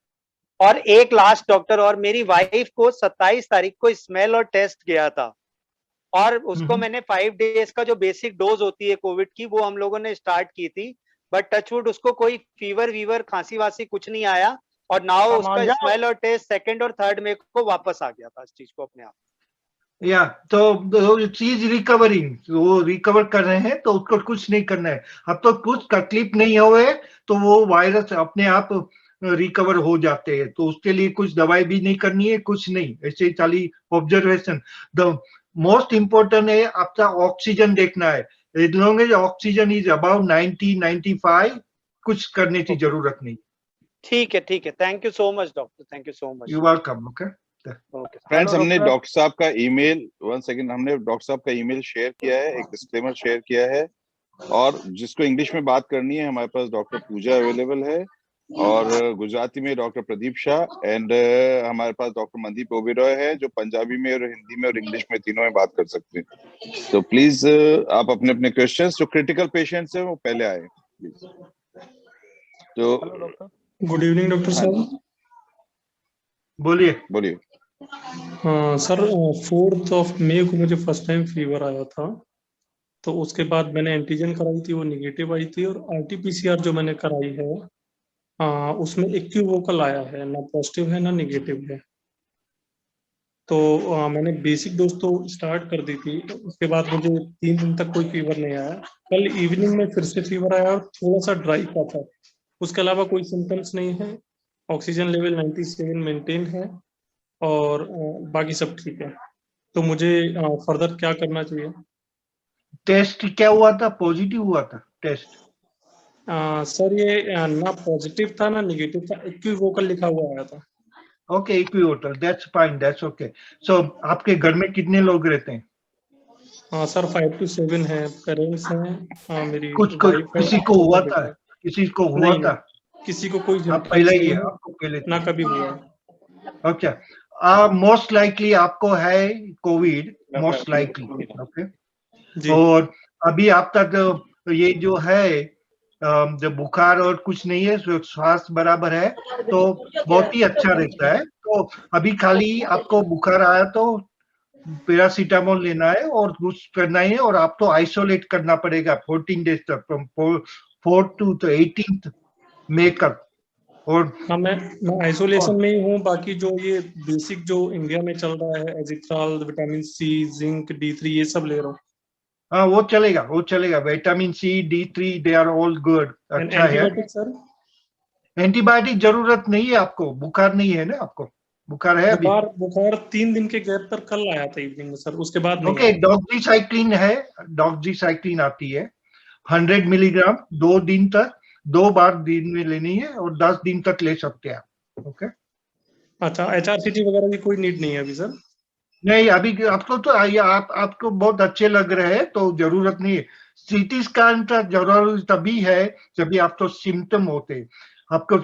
और एक लास्ट डॉक्टर, और मेरी वाइफ को 27 तारीख को स्मेल और टेस्ट गया था, और उसको मैंने 5 डेज का जो बेसिक डोज होती है कोविड की वो हम लोगों ने स्टार्ट की थी, बट टचवुड उसको कोई फीवर वीवर खांसी वासी कुछ नहीं आया, और नाउ उसका स्मेल और टेस्ट 2nd और 3rd में को वापस आ गया था इस चीज को अपने आप। या तो चीज रिकवरिंग, वो रिकवर कर रहे हैं तो उसको कुछ नहीं करना है। अब तो कुछ तकलीफ नहीं हुए तो वो वायरस अपने आप रिकवर हो जाते हैं, तो उसके लिए कुछ दवाई भी नहीं करनी है, कुछ नहीं, ऐसे खाली ऑब्जर्वेशन। द मोस्ट इम्पोर्टेंट है आपका ऑक्सीजन देखना है। As long as oxygen is about 90-95, कुछ करने की जरूरत नहीं। ठीक है, thank you so much doctor, thank you so much. You welcome. Okay friends, हमने डॉक्टर साहब का ईमेल, 1 सेकंड, हमने डॉक्टर साहब का ईमेल शेयर किया है, एक डिस्क्लेमर शेयर किया है, और जिसको इंग्लिश में बात करनी है हमारे पास डॉक्टर पूजा अवेलेबल है, और गुजराती में डॉक्टर प्रदीप शाह, एंड हमारे पास डॉक्टर मनदीप ओबेरॉय है जो पंजाबी में और हिंदी में और इंग्लिश में तीनों में बात कर सकते हैं। तो प्लीज आप अपने अपने क्वेश्चंस, जो क्रिटिकल पेशेंट्स हैं वो पहले आए प्लीज। तो गुड इवनिंग डॉक्टर साहब। बोलिए। हाँ सर, 4 मई को मुझे फर्स्ट टाइम फीवर आया था, तो उसके बाद मैंने एंटीजन कराई थी, वो निगेटिव आई थी, और RT-PCR जो मैंने कराई है उसमें इक्विवोकल आया है, ना पॉजिटिव है ना निगेटिव है। तो मैंने बेसिक डोज तो स्टार्ट कर दी थी, उसके बाद मुझे 3 दिन तक कोई फीवर नहीं आया। कल इवनिंग में फिर से फीवर आया और थोड़ा सा ड्राई था, उसके अलावा कोई सिम्टम्स नहीं है। ऑक्सीजन लेवल 97 मेंटेन है, और बाकी सब ठीक है। तो मुझे फर्दर क्या करना चाहिए? टेस्ट क्या हुआ था? पॉजिटिव हुआ था टेस्ट? सर ये ना पॉजिटिव था ना निगेटिव था, इक्विवोकल लिखा हुआ आया था। Okay, equivocal, that's fine, that's okay. So आपके घर में कितने लोग रहते हैं? हाँ सर, 5 to 7 है, पेरेंट्स हैं, मेरी कुछ वाइफ है। किसी को हुआ था? किसी को हुआ नहीं, था? किसी को कोई आप पहले ही है, नहीं, आपको पहले ना कभी हुआ। ओके, मोस्ट लाइकली आपको है कोविड, मोस्ट लाइकली। ओके, और अभी आप तक ये जो है जब बुखार और कुछ नहीं है, स्वास्थ्य बराबर है, तो बहुत ही अच्छा रहता है। तो अभी खाली आपको बुखार आया तो पैरासीटामोल लेना है और कुछ करना है, और आपको आइसोलेट करना पड़ेगा 14 डेज तक, फ्रॉम 4 to 18 मई तक। और हाँ, मैं आइसोलेशन में ही हूँ। बाकी जो ये बेसिक जो इंडिया में चल रहा है, Azithral, vitamin C, zinc, D3, ये सब ले रहा हूँ। हाँ, वो चलेगा। Vitamin C, D3, they are all good, अच्छा है। Antibiotic sir? एंटीबायोटिक जरूरत नहीं है आपको, बुखार नहीं है ना आपको? बुखार है अभी? बुखार 3 दिन के गैप पर कल आया था इवनिंग में सर, उसके बाद नहीं ओके, डॉक्सीसाइक्लिन है, डॉक्सीसाइक्लिन आती है 100 मिलीग्राम 2 दिन तक, 2 बार दिन में लेनी है, और 10 दिन तक ले सकते हैं आप। ओके, अच्छा, HRCT वगैरह की कोई नीड नहीं है अभी सर? नहीं, अभी आपको तो आपको बहुत अच्छे लग रहे हैं, तो जरूरत नहीं है। CT स्कैन का जरूरत तभी है जब आपको सिम्टम होते, आपको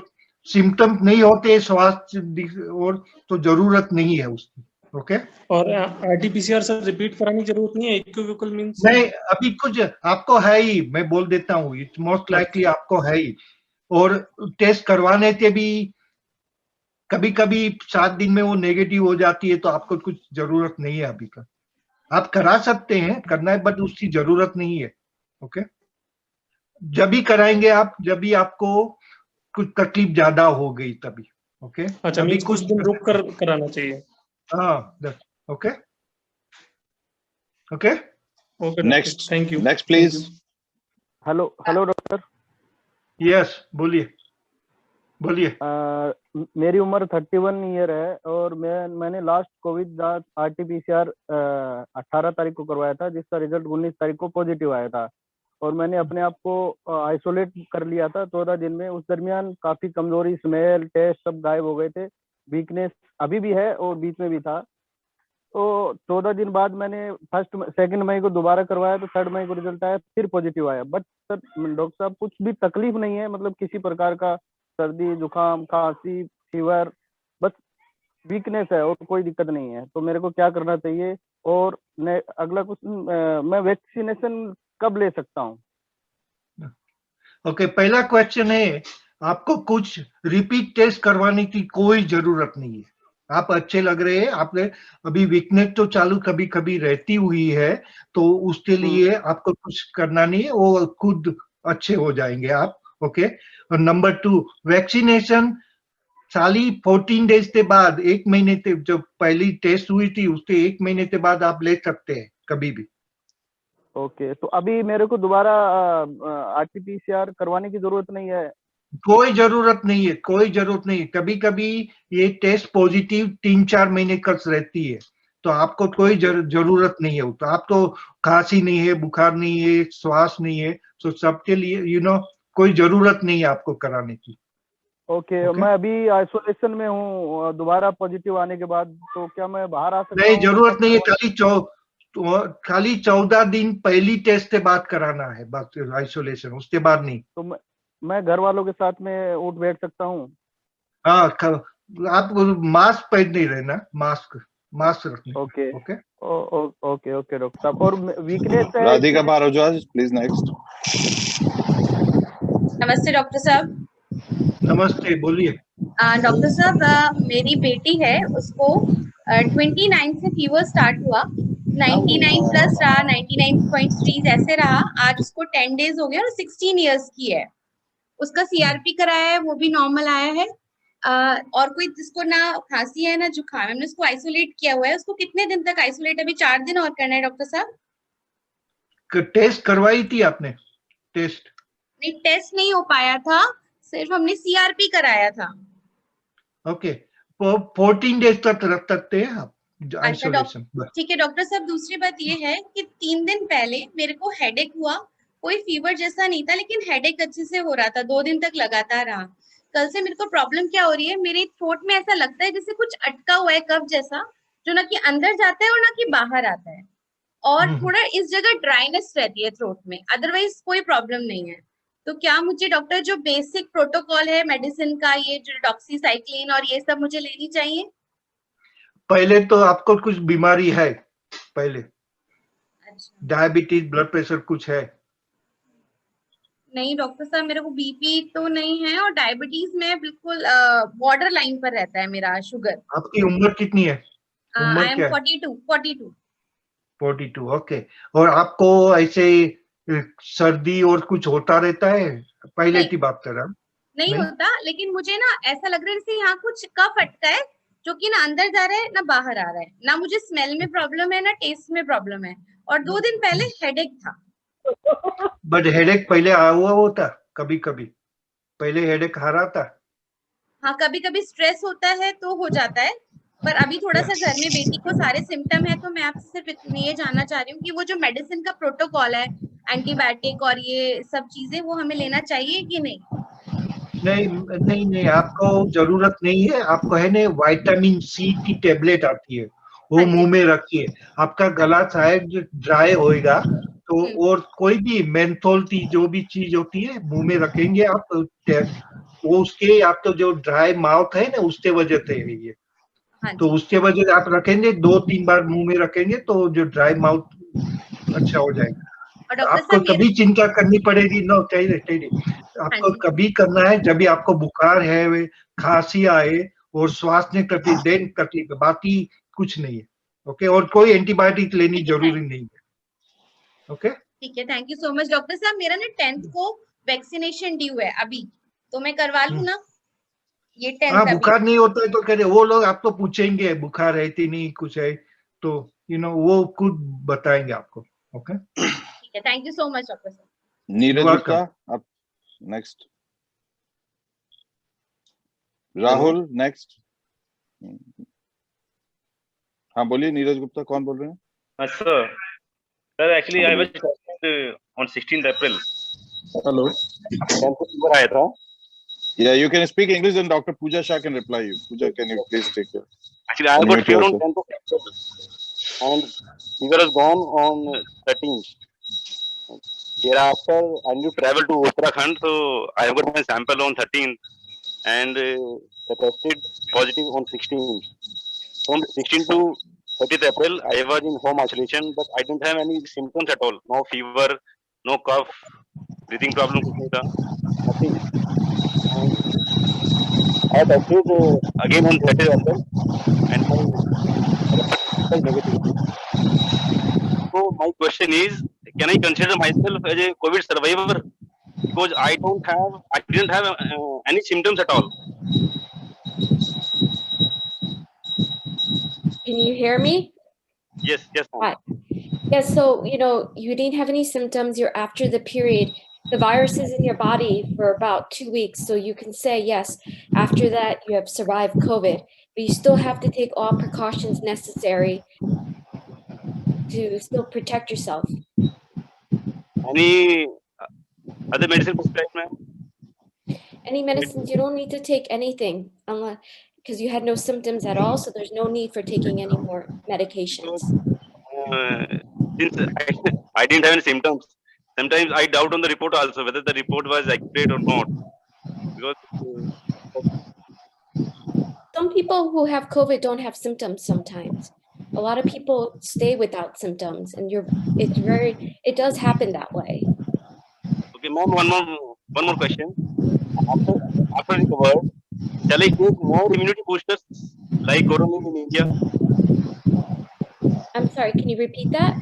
सिम्टम नहीं होते स्वास्थ्य और, तो जरूरत नहीं है उसकी। ओके, और RT-PCR सर रिपीट कराने की जरूरत नहीं है? इक्विवोकल मींस नहीं, अभी कुछ आपको है ही, मैं बोल देता हूँ, इट्स मोस्ट लाइकली आपको है ही। और टेस्ट करवाने के भी कभी कभी 7 दिन में वो नेगेटिव हो जाती है, तो आपको कुछ जरूरत नहीं है अभी का। आप करा सकते हैं, करना है, बट उसकी जरूरत नहीं है। ओके, जब भी कराएंगे आप, जब भी आपको कुछ तकलीफ ज्यादा हो गई तभी। ओके, अच्छा, अभी कुछ दिन रुक कर कराना चाहिए। हाँ, okay okay okay, next, thank you. Next please. Hello doctor. Yes, बोलिए। मेरी उम्र 31 ईयर है, और मैंने लास्ट कोविड जांच RT-PCR 18 तारीख को करवाया था, जिसका रिजल्ट 19 तारीख को पॉजिटिव आया था, और मैंने अपने आप को आइसोलेट कर लिया था 14 दिन में। उस दरमियान काफी कमजोरी, स्मेल, टेस्ट सब गायब हो गए थे, वीकनेस अभी भी है और बीच में भी था। तो 14 दिन बाद मैंने 2 मई को दोबारा करवाया, तो 3 मई को रिजल्ट आया, फिर पॉजिटिव आया। बट सर, डॉक्टर साहब, कुछ भी तकलीफ नहीं है, मतलब किसी प्रकार का सर्दी, जुकाम, खांसी, फीवर, बस वीकनेस है और कोई दिक्कत नहीं है। तो मेरे को क्या करना चाहिए? और अगला क्वेश्चन, मैं वैक्सीनेशन कब ले सकता हूँ? ओके, पहला क्वेश्चन है, आपको कुछ रिपीट टेस्ट करवाने की कोई जरूरत नहीं है। आप अच्छे लग रहे हैं, आपने अभी वीकनेस तो चालू कभी कभी रहती हुई है, तो उसके लिए आपको कुछ करना नहीं है, वो खुद अच्छे हो जाएंगे आप। ओके, और नंबर 2, वैक्सीनेशन 14 डेज के बाद, 1 महीने के जो पहली टेस्ट हुई थी उसके 1 महीने के बाद आप ले सकते हैं कभी भी। ओके, तो अभी मेरे को दोबारा RT-PCR करवाने की जरूरत नहीं है? कोई जरूरत नहीं है, कोई जरूरत नहीं है। कभी कभी ये टेस्ट पॉजिटिव 3-4 महीने तक रहती है, तो आपको कोई जरूरत नहीं है। तो आप तो खांसी नहीं है, बुखार नहीं है, श्वास नहीं है, तो सबके लिए कोई जरूरत नहीं है आपको कराने की। ओके, मैं अभी आइसोलेशन में हूँ, दोबारा पॉजिटिव आने के बाद, तो क्या मैं बाहर आ सकता हूँ? नहीं, जरूरत नहीं है, खाली 14 दिन पहली टेस्ट के बाद कराना है बस, आइसोलेशन, उसके बाद नहीं। तो मैं घर वालों के साथ में उठ बैठ सकता हूँ? हाँ, आप मास्क पहने रहना, मास्क रखना। Okay okay okay okay doctor साहब। और वीकनेस है राधिका भारद्वाज, प्लीज नेक्स्ट। नमस्ते डॉक्टर साहब। नमस्ते, बोलिए। डॉक्टर साहब, मेरी बेटी है, उसको 29 से फीवर स्टार्ट हुआ, 99 प्लस रहा, 99.3 ऐसे रहा। आज उसको 10 डेज हो गए और 16 इयर्स की है। उसका CRP कराया है, वो भी नॉर्मल आया है। और कोई जिसको ना खांसी है ना जुकाम है, हमने उसको आइसोलेट किया हुआ है। उसको कितने दिन तक आइसोलेट? अभी 4 दिन और करना है डॉक्टर साहब। टेस्ट करवाई थी आपने? टेस्ट नहीं, टेस्ट नहीं हो पाया था, सिर्फ हमने CRP कराया था। ओके, 14 डेज तक रख सकते हैं आप आइसोलेशन। ठीक है डॉक्टर साहब। दूसरी बात ये है कि 3 दिन पहले मेरे को हेडेक हुआ, कोई फीवर जैसा नहीं था, लेकिन हेडेक अच्छे से हो रहा था, 2 दिन तक लगातार रहा। कल से मेरे को प्रॉब्लम क्या हो रही है, मेरे थ्रोट में ऐसा लगता है जैसे कुछ अटका हुआ है, कफ जैसा, जो ना कि अंदर जाता है और ना कि बाहर आता है। और थोड़ा इस जगह ड्राइनेस रहती है थ्रोट में, अदरवाइज कोई प्रॉब्लम नहीं है। तो क्या मुझे डॉक्टर जो बेसिक प्रोटोकॉल है मेडिसिन का, ये जो डॉक्सीसाइक्लिन और ये सब मुझे लेनी चाहिए? पहले तो आपको कुछ बीमारी है? पहले डायबिटीज, ब्लड प्रेशर कुछ है? नहीं डॉक्टर साहब, मेरे को BP तो नहीं है, और डायबिटीज में बिल्कुल बॉर्डर लाइन पर रहता है मेरा शुगर। आपकी उम्र कितनी है? उम्र आई एम क्या है? 42। ओके। और आपको ऐसे सर्दी और कुछ होता रहता है? पहले की बात कर रहा हूँ। नहीं होता, लेकिन मुझे ना ऐसा लग रहा है जैसे यहाँ कुछ कफ अटका है, जो कि ना अंदर जा रहा है ना बाहर आ रहा है। ना मुझे स्मेल में प्रॉब्लम है ना टेस्ट में प्रॉब्लम है, और 2 दिन पहले हेडेक था। बट हेडेक पहले आया हुआ होता? कभी कभी पहले हेडेक आ रहा था? हाँ, कभी कभी स्ट्रेस होता है तो हो जाता है, पर अभी थोड़ा सा घर में बेटी को सारे सिम्टम है, तो मैं आपसे सिर्फ ये जानना चाह रही हूँ कि वो जो मेडिसिन का प्रोटोकॉल है, एंटीबायोटिक और ये सब चीजें, वो हमें लेना चाहिए कि नहीं? नहीं, आपको जरूरत नहीं है। आपको है ना विटामिन C की टेबलेट आती है, वो मुंह में रखिए। आपका गला शायद ड्राई होएगा, तो और कोई भी मेंथोल की जो भी चीज होती है मुंह में रखेंगे आप, वो उसके आपको जो ड्राई माउथ है ना, उसके वजह से है ये। तो उसके वजह से आप रखेंगे, 2-3 बार मुंह में रखेंगे तो जो ड्राई माउथ अच्छा हो जाएगा। आपको कभी चिंता करनी पड़ेगी ना, चाहिए आपको कभी करना है जब भी आपको बुखार है, खांसी आए और श्वास में तकलीफ, बाकी कुछ नहीं है। ओके, और कोई एंटीबायोटिक लेनी जरूरी नहीं है। ओके, ठीक है, thank you so much doctor साहब। मेरा ना 10th को वैक्सीनेशन ड्यू है अभी, तो मैं करवा लूं ना ये 10th? हाँ, बुखार नहीं होता है तो करे, वो लोग आपको पूछेंगे बुखार है कि नहीं, कुछ है तो वो खुद बताएंगे आपको। ओके, ठीक है, thank you so much doctor साहब। नीरज गुप्ता आप नेक्स्ट। राहुल नेक्स्ट। हाँ बोलिए नीरज गुप्ता, कौन बोल रहे हैं? अच्छा sir, actually I was on 16th April। Hello, fever आया था। Yeah, you can speak English and Dr. Pooja Shah can reply you. Pooja, can you please take your... Actually, I got fever on 10th of April and fever has gone on 13th. Thereafter, I need to travel to Uttarakhand, so I have got my sample on 13th and tested positive on 16th. From 16th to 30th April, I was in home isolation, but I didn't have any symptoms at all. No fever, no cough, breathing problem कुछ नहीं था, nothing. I tested again on 30th April and my negative. So my question is, can I consider myself as a COVID survivor? Because I didn't have any symptoms at all. Can you hear me? Yes, yes. Hi. Yes, so, you didn't have any symptoms, you're after the period. The virus is in your body for about 2 weeks, so you can say, yes, after that you have survived COVID, but you still have to take all precautions necessary to still protect yourself. Any other medicine prescribed, ma'am? Any medicines, you don't need to take anything unless, because you had no symptoms at all, so there's no need for taking any more medications. Since I didn't have any symptoms, sometimes I doubt on the report also whether the report was accurate or not. Because Some people who have COVID don't have symptoms sometimes. A lot of people stay without symptoms, and it does happen that way. okay, ma'am, one more question. After recovered, shall I take more immunity boosters like Corona in India? I'm sorry, can you repeat that?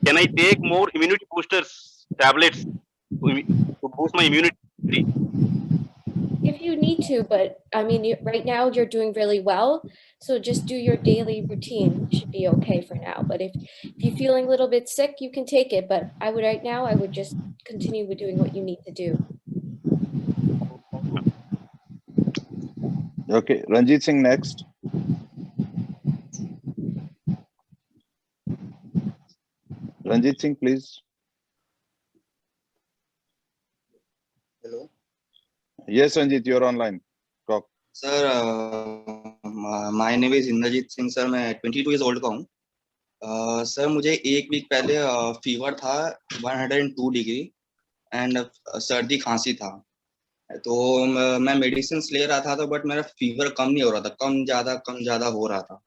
Can I take more immunity boosters tablets to boost my immunity? If you need to, but I mean, right now you're doing really well, so just do your daily routine. You should be okay for now. But if you're feeling a little bit sick, you can take it. But I would just continue with doing what you need to do. Okay, Ranjit Singh next. Ranjit Singh, please. Hello. Yes, Ranjit, you're online. Talk. Sir, my name is Indrajit Singh. Sir, मैं 22 years old का हूँ. Sir मुझे एक week पहले fever था 102 degree and सर्दी खांसी था. तो मैं मेडिसिन ले रहा था, तो बट मेरा फीवर कम नहीं हो रहा था, कम ज्यादा हो रहा था.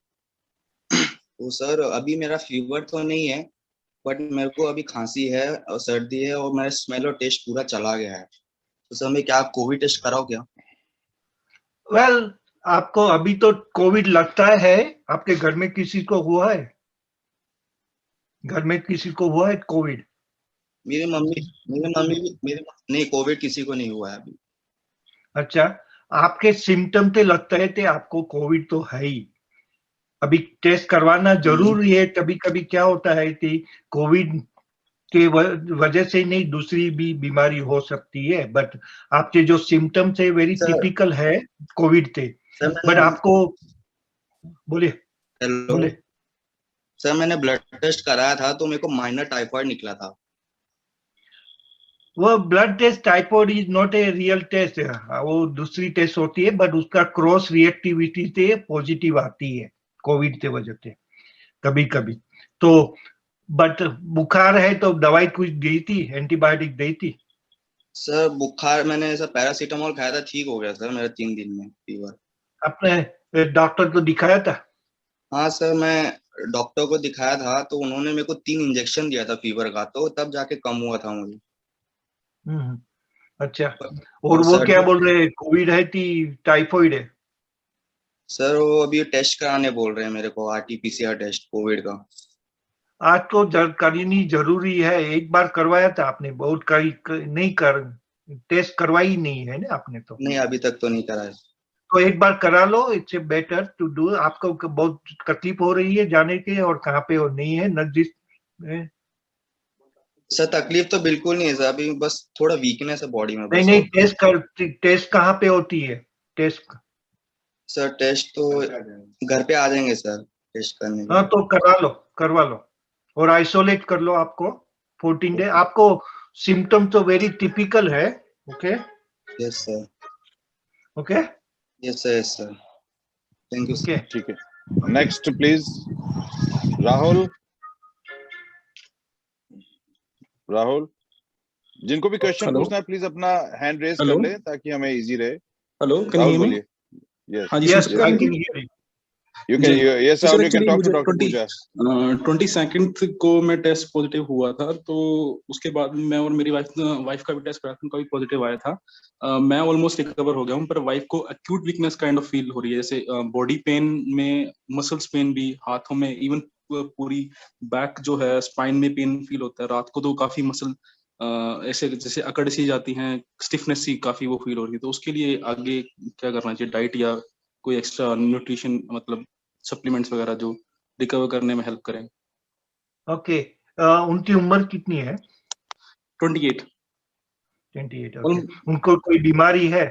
तो सर अभी मेरा फीवर तो नहीं है, बट मेरे को अभी खांसी है और सर्दी है और मेरा स्मेल और टेस्ट पूरा चला गया है. तो सर मैं क्या कोविड टेस्ट कराओ क्या? वेल, आपको अभी तो कोविड लगता है. आपके घर में किसी को हुआ है? घर में किसी को हुआ है कोविड? मेरी मम्मी नहीं, कोविड किसी को नहीं हुआ है अभी. अच्छा, आपके सिम्टम तो लगता है कि आपको कोविड तो है ही. अभी टेस्ट करवाना जरूरी है. कभी कभी क्या होता है कि कोविड के वजह से नहीं, दूसरी भी बीमारी हो सकती है, बट आपके जो सिम्टम्स है वेरी टिपिकल है कोविड से. बट आपको बोले सर मैंने ब्लड टेस्ट कराया था तो मेरे को माइनर टाइफाइड निकला था. वो blood test, typhoid is not a real test, वो दूसरी टेस्ट होती है, बट उसका क्रॉस रिएक्टिविटी से पॉजिटिव आती है कोविड के वजह से कभी कभी. तो बट बुखार है तो दवाई कुछ दी थी, एंटीबायोटिक दी थी? सर बुखार मैंने सर पैरासीटामोल खाया था, ठीक हो गया सर मेरा 3 दिन में फीवर. आपने डॉक्टर को दिखाया था? हाँ सर, मैं डॉक्टर को दिखाया था तो उन्होंने मेरे को 3 इंजेक्शन दिया था फीवर का, तो तब जाके कम हुआ था मुझे. अच्छा, और वो क्या बोल रहे हैं, कोविड है कि टाइफाइड है? सर वो अभी टेस्ट कराने बोल रहे हैं मेरे को, RT-PCR टेस्ट कोविड का. आज तो करनी जरूरी है. एक बार करवाया था आपने? बहुत नहीं टेस्ट करवाई नहीं है ना आपने? तो नहीं, अभी तक तो नहीं कराया. तो एक बार करा लो, इट्स बेटर टू डू. आपको बहुत तकलीफ हो रही है जाने के, और कहाँ पे और नहीं है नजदीक? सर तकलीफ तो बिल्कुल नहीं है सर, अभी बस थोड़ा वीकनेस है बॉडी में. नहीं, टेस्ट कहाँ पे होती है टेस्ट? सर टेस्ट तो घर पे आ जाएंगे सर टेस्ट करने. हाँ तो करवा लो और आइसोलेट कर लो आपको 14 डे. आपको सिम्टम तो वेरी टिपिकल है. Okay? Yes sir. Okay? Yes sir. Thank you. Okay, ठीक है. Next please Rahul. जिनको भी क्वेश्चन पूछना है प्लीज अपना हैंड रेज कर ले ताकि हमें इजी रहे. Hello, can you hear me? Yes. हाँ जी yes, sir. I can hear you. You can, yes, sir you can talk to Dr. Pooja. 22nd को मैं टेस्ट पॉजिटिव हुआ था, तो उसके बाद मैं और मेरी वाइफ का भी टेस्ट कराया था, उनका भी पॉजिटिव आया था। मैं ऑलमोस्ट रिकवर हो गया हूँ, पर वाइफ को acute weakness kind of feel हो रही है, जैसे बॉडी पेन में, मसल्स पेन भी, हाथों में, इवन पूरी बैक जो है, स्पाइन में पेन फील होता है। रात को तो काफी मसल ऐसे जैसे अकड़ सी जाती हैं, स्टिफनेस सी काफी वो फील हो रही है। तो उसके लिए आगे क्या करना चाहिए, डाइट या कोई एक्स्ट्रा न्यूट्रिशन, मतलब सप्लीमेंट्स वगैरह जो रिकवर करने में हेल्प करें? ओके, उनकी उम्र कितनी है? 28। ओके। उनको कोई बीमारी है?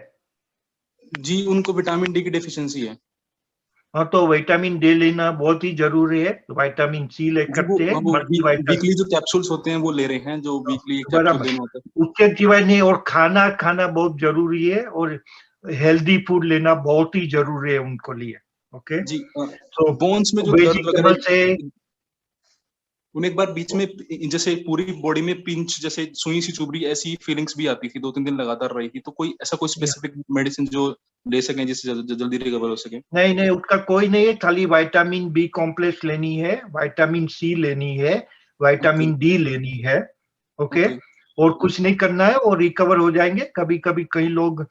जी, उनको विटामिन डी की डेफिशिएंसी है। हाँ, तो विटामिन डी लेना बहुत ही जरूरी है। विटामिन सी ले करते हैं, वीकली जो कैप्सूल्स होते हैं वो ले रहे हैं, जो वीकली कैप्सूल देना होता है। उसके सिवाय नहीं, और खाना बहुत जरूरी है, और हेल्दी फूड लेना बहुत ही जरूरी है उनको लिए। ओके जी। तो बोन्स में जो दर्द वगैरह से उन्हें एक बार बीच में जैसे पूरी बॉडी में पिंच, जैसे सुई सी चुभ रही, ऐसी फीलिंग्स भी आती थी, 2-3 दिन लगातार रही थी। तो कोई ऐसा कोई स्पेसिफिक मेडिसिन जो ले सकें जिससे जल्दी रिकवर हो सके? नहीं, उसका कोई नहीं है, खाली विटामिन बी कॉम्प्लेक्स लेनी है, विटामिन सी लेनी है, विटामिन डी लेनी है। ओके, और कुछ नहीं करना है, और रिकवर हो जाएंगे। कभी कभी कई लोग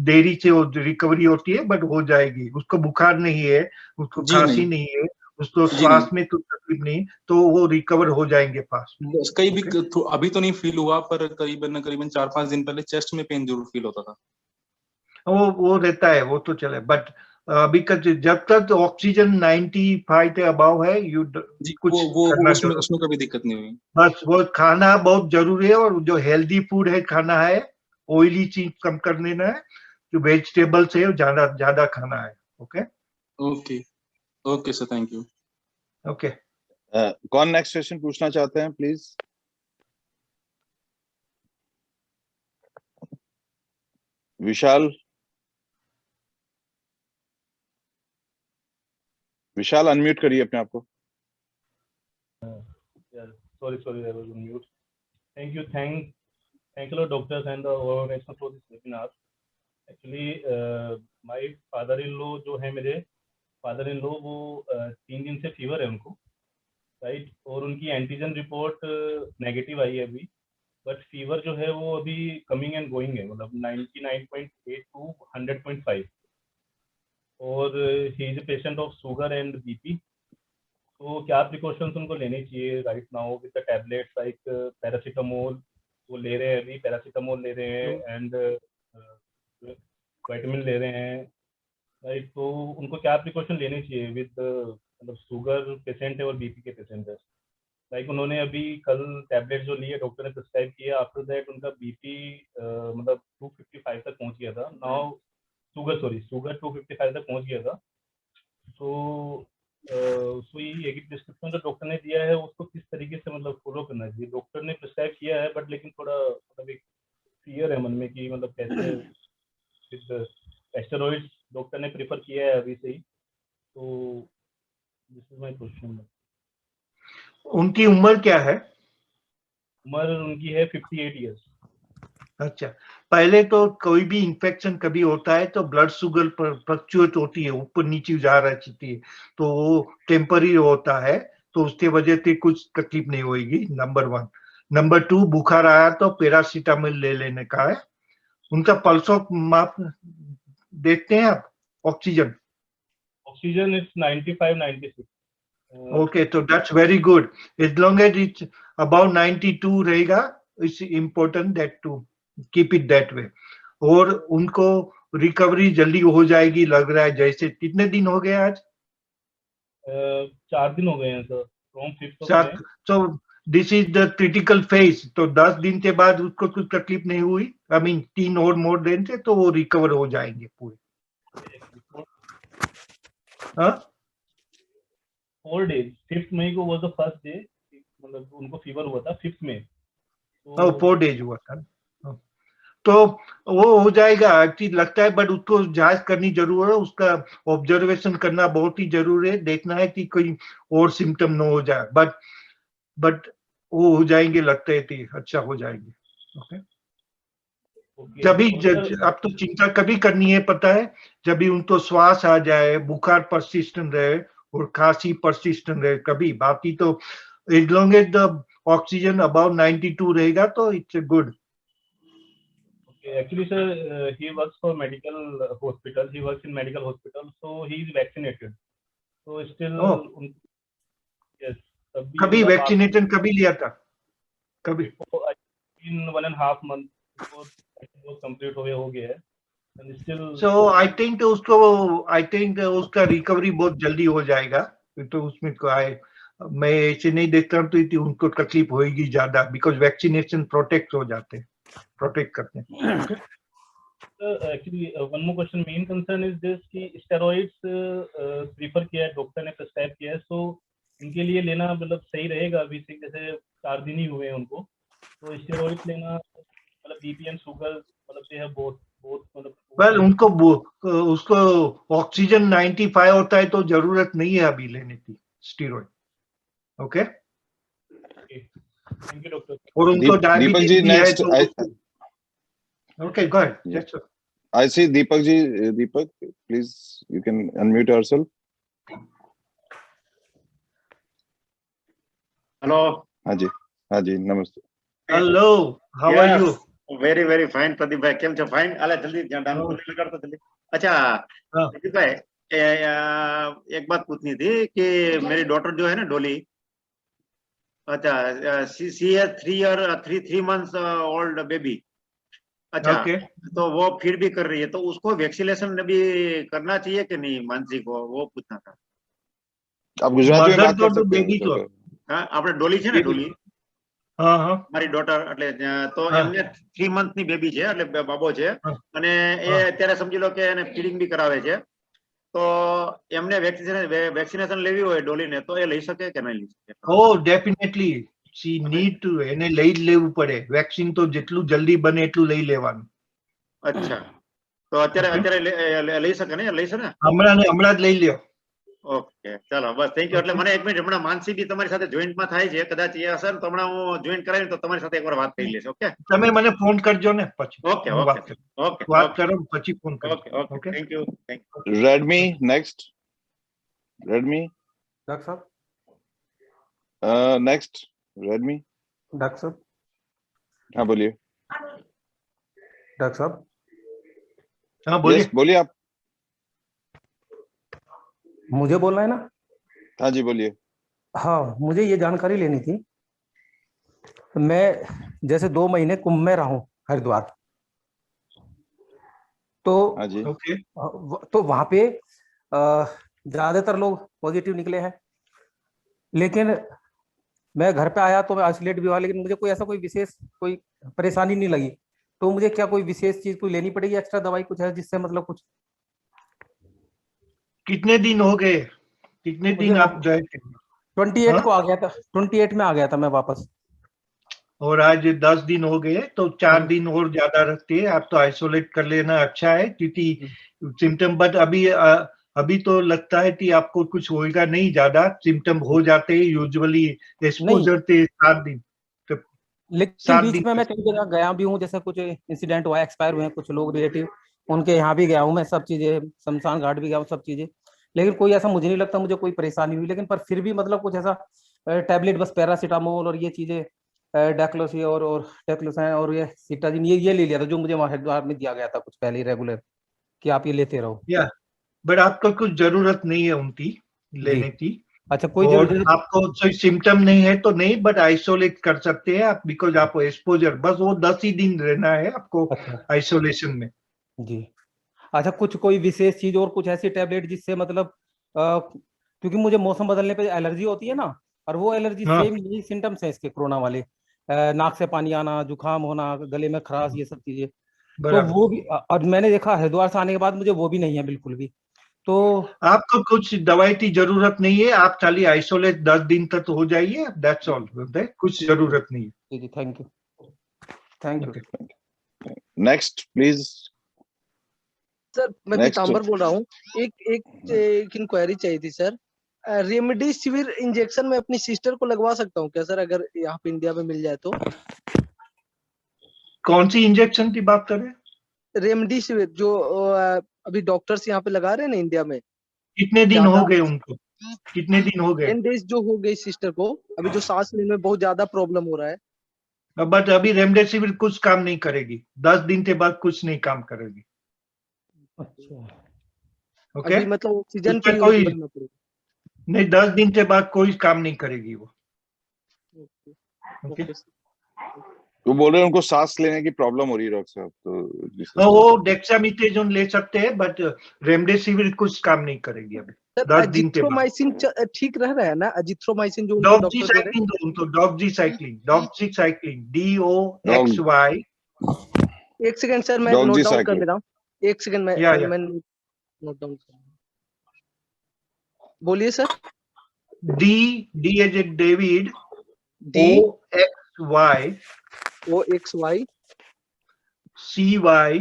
देरी से रिकवरी होती है, बट हो जाएगी। उसको बुखार नहीं है, उसको खांसी नहीं है, उसको श्वास में तो तकलीफ नहीं, तो वो रिकवर हो जाएंगे फास्ट। कई भी अभी तो नहीं फील हुआ, पर करीबन 4-5 दिन पहले चेस्ट में पेन जरूर फील होता था। वो रहता है, वो तो चले, बट अभी जब तक ऑक्सीजन 95 के अबाव है, कुछ करना उसमें कभी दिक्कत नहीं हुई। बस वो खाना बहुत जरूरी है, और जो हेल्दी फूड है खाना है, ऑयली चीज कम कर देना है, जो वेजिटेबल्स है ज्यादा खाना है। Okay okay sir, thank you. Okay, कौन नेक्स्ट क्वेश्चन पूछना चाहते हैं, प्लीज? विशाल अनम्यूट करिए अपने आप को। Sorry, I was on mute. Thank you, doctors and the organization for this webinar. Actually, my father-in-law जो है, मेरे फादर-इन-लॉ, वो 3 दिन से फीवर है उनको, राइट, और उनकी एंटीजन रिपोर्ट नेगेटिव आई है अभी, बट फीवर जो है वो अभी कमिंग एंड गोइंग है, मतलब 99.8 to 100.5, और he is a patient of sugar and BP. तो क्या प्रिकॉशंस उनको लेने चाहिए right now with the tablets like paracetamol? वो ले रहे हैं अभी, पैरासीटामोल ले रहे हैं एंड विटामिन ले रहे हैं, राइट। तो उनको क्या प्रिकॉशन लेने चाहिए विद, मतलब शुगर पेशेंट है और बीपी के पेशेंट है, लाइक उन्होंने अभी कल टैबलेट जो लिए डॉक्टर ने प्रिस्क्राइब किया, आफ्टर दैट उनका बीपी मतलब 255 तक पहुंच गया था। नाउ शुगर 255 तक पहुंच गया था। तो यही एक डिस्क्रिप्शन जो डॉक्टर ने दिया है उसको किस तरीके से मतलब फॉलो करना चाहिए? डॉक्टर ने प्रिस्क्राइब किया है, बट लेकिन थोड़ा मतलब एक फियर है मन में कि मतलब कैसे स्टेरॉइड्स डॉक्टर ने प्रेफर किया है अभी से ही। तो दिस इज माय क्वेश्चन। उनकी उम्र क्या है? उम्र उनकी है 58 ईयर्स। अच्छा, पहले तो कोई भी इन्फेक्शन कभी होता है तो ब्लड शुगर पर फ्लक्चुएट होती है, ऊपर नीचे जा रहती है, तो वो टेम्पररी होता है, तो उसके वजह से कुछ तकलीफ नहीं होगी, नंबर 1। नंबर 2, बुखार आया तो पैरासीटामोल ले लेने का है। उनका पल्सो माप देखते हैं आप? Oxygen is 95-96। ओके, तो that's very good. As long as it's about 92 रहेगा, it's important that to keep it that way. और उनको रिकवरी जल्दी हो जाएगी लग रहा है। जैसे कितने दिन हो गए आज? 4 दिन हो गए हैं सर, फ्रॉम 5th। तो this is the critical phase. तो 10 दिन के बाद उसको कुछ तकलीफ नहीं हुई, आई मीन 3 और मोर दिन से, तो वो रिकवर हो जाएंगे पूरे। 4 days, 5th मई को was the first day, मतलब उनको फीवर हुआ था 5th में। 4 days हुआ था, तो वो हो जाएगा एक्चुअली लगता है, बट उसको जांच करनी जरूर है, उसका ऑब्जर्वेशन करना बहुत ही जरूरी है, देखना है कि कोई और सिम्टम न हो जाए, बट वो हो जाएंगे, लगता है कि अच्छा हो जाएंगे। ओके, जब अब तो चिंता कभी करनी है पता है, जब भी उनको श्वास आ जाए, बुखार परसिस्टेंट रहे और खांसी परसिस्टेंट रहे, कभी बाकी तो as long as the oxygen above 92 रहेगा तो it's good. Okay, actually sir, he works for medical hospital. He works in medical hospital, so he is vaccinated. So still, yes. कभी वैक्सीनेशन कभी लिया था? कभी? In 1.5 months वो complete हो गया है. And still. So I think उसका रिकवरी बहुत जल्दी हो जाएगा. तो उसमें मैं ऐसे नहीं देखता हूँ तो उनको तकलीफ होगी ज्यादा, बिकॉज वैक्सीनेशन प्रोटेक्ट करते हैं. Actually, one more question. Main concern is this कि steroids प्रीफर किया है, डॉक्टर ने प्रिस्क्राइब किया है, so इनके लिए लेना मतलब सही रहेगा. अभी से जैसे 4 दिन ही हुए हैं उनको, तो स्टेरॉइड्स लेना मतलब बीपी एंड शुगर मतलब ये है बहुत मतलब. वेल उनको उसको ऑक्सीजन 95 होता है तो जरूरत नहीं है अभी लेने की steroid. Okay, thank you doctor. और उनको डायबिटीज भी है तो. Okay, go ahead. Yes, sir. I see Deepak ji. Deepak, please, you can unmute yourself. Hello. हाँ जी, नमस्ते. Hello, how are you? Very fine, Pradeep भाई. केम छो? Fine. अरे जल्दी डांस बोलने लगा तो जल्दी. अच्छा, प्रदीप भाई, एक बात पूछनी थी कि मेरी डॉटर जो है ना डोली, अच्छा, सी है 3 months old बेबी. अच्छा, तो वो फिर भी कर रही है, तो उसको वैक्सीनेशन भी करना चाहिए कि नहीं? मानसी को वो पूछना था. आप गुजराती में बात कर सकते हैं. हाँ, આપણે ડોલી છે ને ડોલી. હા મારી ડોટર એટલે તો એમને 3 month ની બેબી છે એટલે બાબો છે અને એ અત્યારે સમજી લો કે એને ફીડિંગ બી કરાવે છે, તો એમને વેક્સિનેશન લેવી હોય ડોલીને તો એ લઈ શકે કે નહીં લઈ શકે? Oh, definitely. She need to એને લઈ લેવું પડે. વેક્સિન તો જેટલું જલ્દી બને એટલું લઈ લેવાનું. અચ્છા, તો અત્યારે લઈ શકે ને? લઈ શકે ને? હમણાં જ લઈ લ્યો. ઓકે, ચાલો બસ, થેન્ક યુ. એટલે મને એક મિનિટ, હમણાં માનસી બી તમારી સાથે જોઈન્ટમાં થાય છે, કદાચ એ હશે ને તો હમણાં હું જોઈન્ટ કરાવીને તો તમારી સાથે એકવાર વાત કરી લઈશ. ઓકે, તમે મને ફોન કરજો ને પછી. ઓકે વાત કરો પછી ફોન કરજો. Okay, thank you. Redmi next. Redmi. Doctor साहब. Next Redmi. डॉक्टर साहब. हाँ बोलिए. डॉक्टर साहब. हाँ बोलिए. बोलिए आप. मुझे बोलना है ना? हाँ जी बोलिए. हाँ, मुझे ये जानकारी लेनी थी. मैं जैसे 2 महीने कुंभ में रहा हूँ हरिद्वार, तो हाँ जी. तो वहां पे ज्यादातर लोग पॉजिटिव निकले हैं, लेकिन मैं घर पे आया तो मैं आइसोलेट भी हुआ, लेकिन मुझे कोई ऐसा कोई विशेष कोई परेशानी नहीं लगी. तो मुझे क्या कोई विशेष चीज कोई लेनी पड़ेगी, एक्स्ट्रा दवाई कुछ है जिससे मतलब कुछ? कितने दिन हो गए? कितने दिन आप गए? 28 को आ गया था. 28 में आ गया था मैं वापस. और आज 10 दिन हो गए, तो 4 दिन और ज्यादा रखते हैं. आप तो आइसोलेट कर लेना अच्छा है, क्योंकि सिम्टम बट अभी तो लगता है कि आपको कुछ होएगा नहीं. ज्यादा सिम्टम हो जाते हैं यूजुअली एक्सपोजर से 7 दिन. लेकिन बीच में मैं कई जगह गया भी हूँ, जैसे कुछ इंसिडेंट हुआ, एक्सपायर हुए कुछ लोग रिलेटिव, उनके यहाँ भी गया हूँ मैं, सब चीजें, शमशान घाट भी गया हूँ, सब चीजें. लेकिन कोई ऐसा मुझे नहीं लगता मुझे कोई परेशानी हुई. लेकिन पर फिर भी मतलब कुछ ऐसा टैबलेट, बस पैरासीटामोल और ये चीजें, डेक्लोसी और डेक्लोसाइन और ये सिटाजिन, ये ले लिया था जो मुझे वहाँ हरिद्वार में दिया गया था कुछ पहले रेगुलर, कि आप ये लेते रहो. बट आपको कुछ जरूरत नहीं है उनकी लेने की. अच्छा, कोई आपको कोई सिम्टम नहीं है तो नहीं, बट आइसोलेट कर सकते हैं आप, बिकॉज आपको एक्सपोजर बस वो 10 ही दिन रहना है आपको आइसोलेशन में. जी. अच्छा, कुछ कोई विशेष चीज और कुछ ऐसी टैबलेट जिससे मतलब क्योंकि मुझे मौसम बदलने पे एलर्जी होती है ना, और वो एलर्जी सेम यही सिम्टम्स है इसके कोरोना वाले, नाक से पानी आना, जुकाम होना, गले में खराश, ये सब चीजें. तो वो भी, और मैंने देखा हरिद्वार से आने के बाद मुझे वो भी नहीं है बिल्कुल भी. तो आपको कुछ दवाई की जरूरत नहीं है, आप खाली आइसोलेट 10 दिन तक हो जाइए, दैट्स ऑल. कुछ जरूरत नहीं है. जी, thank you. Next please. Sir मैं पीताम्बर बोल रहा हूँ. एक इंक्वायरी चाहिए थी सर. रेमडेसिविर इंजेक्शन में अपनी सिस्टर को लगवा सकता हूँ क्या सर, अगर यहाँ पे इंडिया में मिल जाए तो? कौन सी इंजेक्शन की बात कर रहे हैं? रेमडेसिविर जो अभी डॉक्टर्स यहाँ पे लगा रहे हैं ना इंडिया में। कितने दिन हो गए उनको? कितने दिन हो गए? 10 डेज जो हो गए सिस्टर को, अभी जो सांस लेने में बहुत ज्यादा प्रॉब्लम हो रहा है। बट अभी रेमडेसिविर कुछ काम नहीं करेगी, 10 दिन के बाद कुछ नहीं काम करेगी। अच्छा ओके, अभी मतलब ऑक्सीजन उसमें पे कोई करना पड़ेगा। नहीं, 10 दिन के बाद कोई काम नहीं करेगी वो। ओके, तो बोल रहे हैं उनको सांस लेने की प्रॉब्लम हो रही है डॉक्टर साहब, तो वो डेक्सामेथासोन ले सकते हैं, बट रेमडेसिविर कुछ काम नहीं करेगी अभी 10 दिन के बाद। अजिथ्रोमाइसिन ठीक रह रहा है ना? अजिथ्रोमाइसिन जो उनको डॉक्टर दे रहे हैं। डॉक्सीसाइक्लिन दो उनको, डॉक्सीसाइक्लिन DOXY। एक सेकंड सर, मैं नोट डाउन कर ले रहा हूँ। एक सेकंड मैं नोट डाउन कर। बोलिए sir. D as in David, OXY CY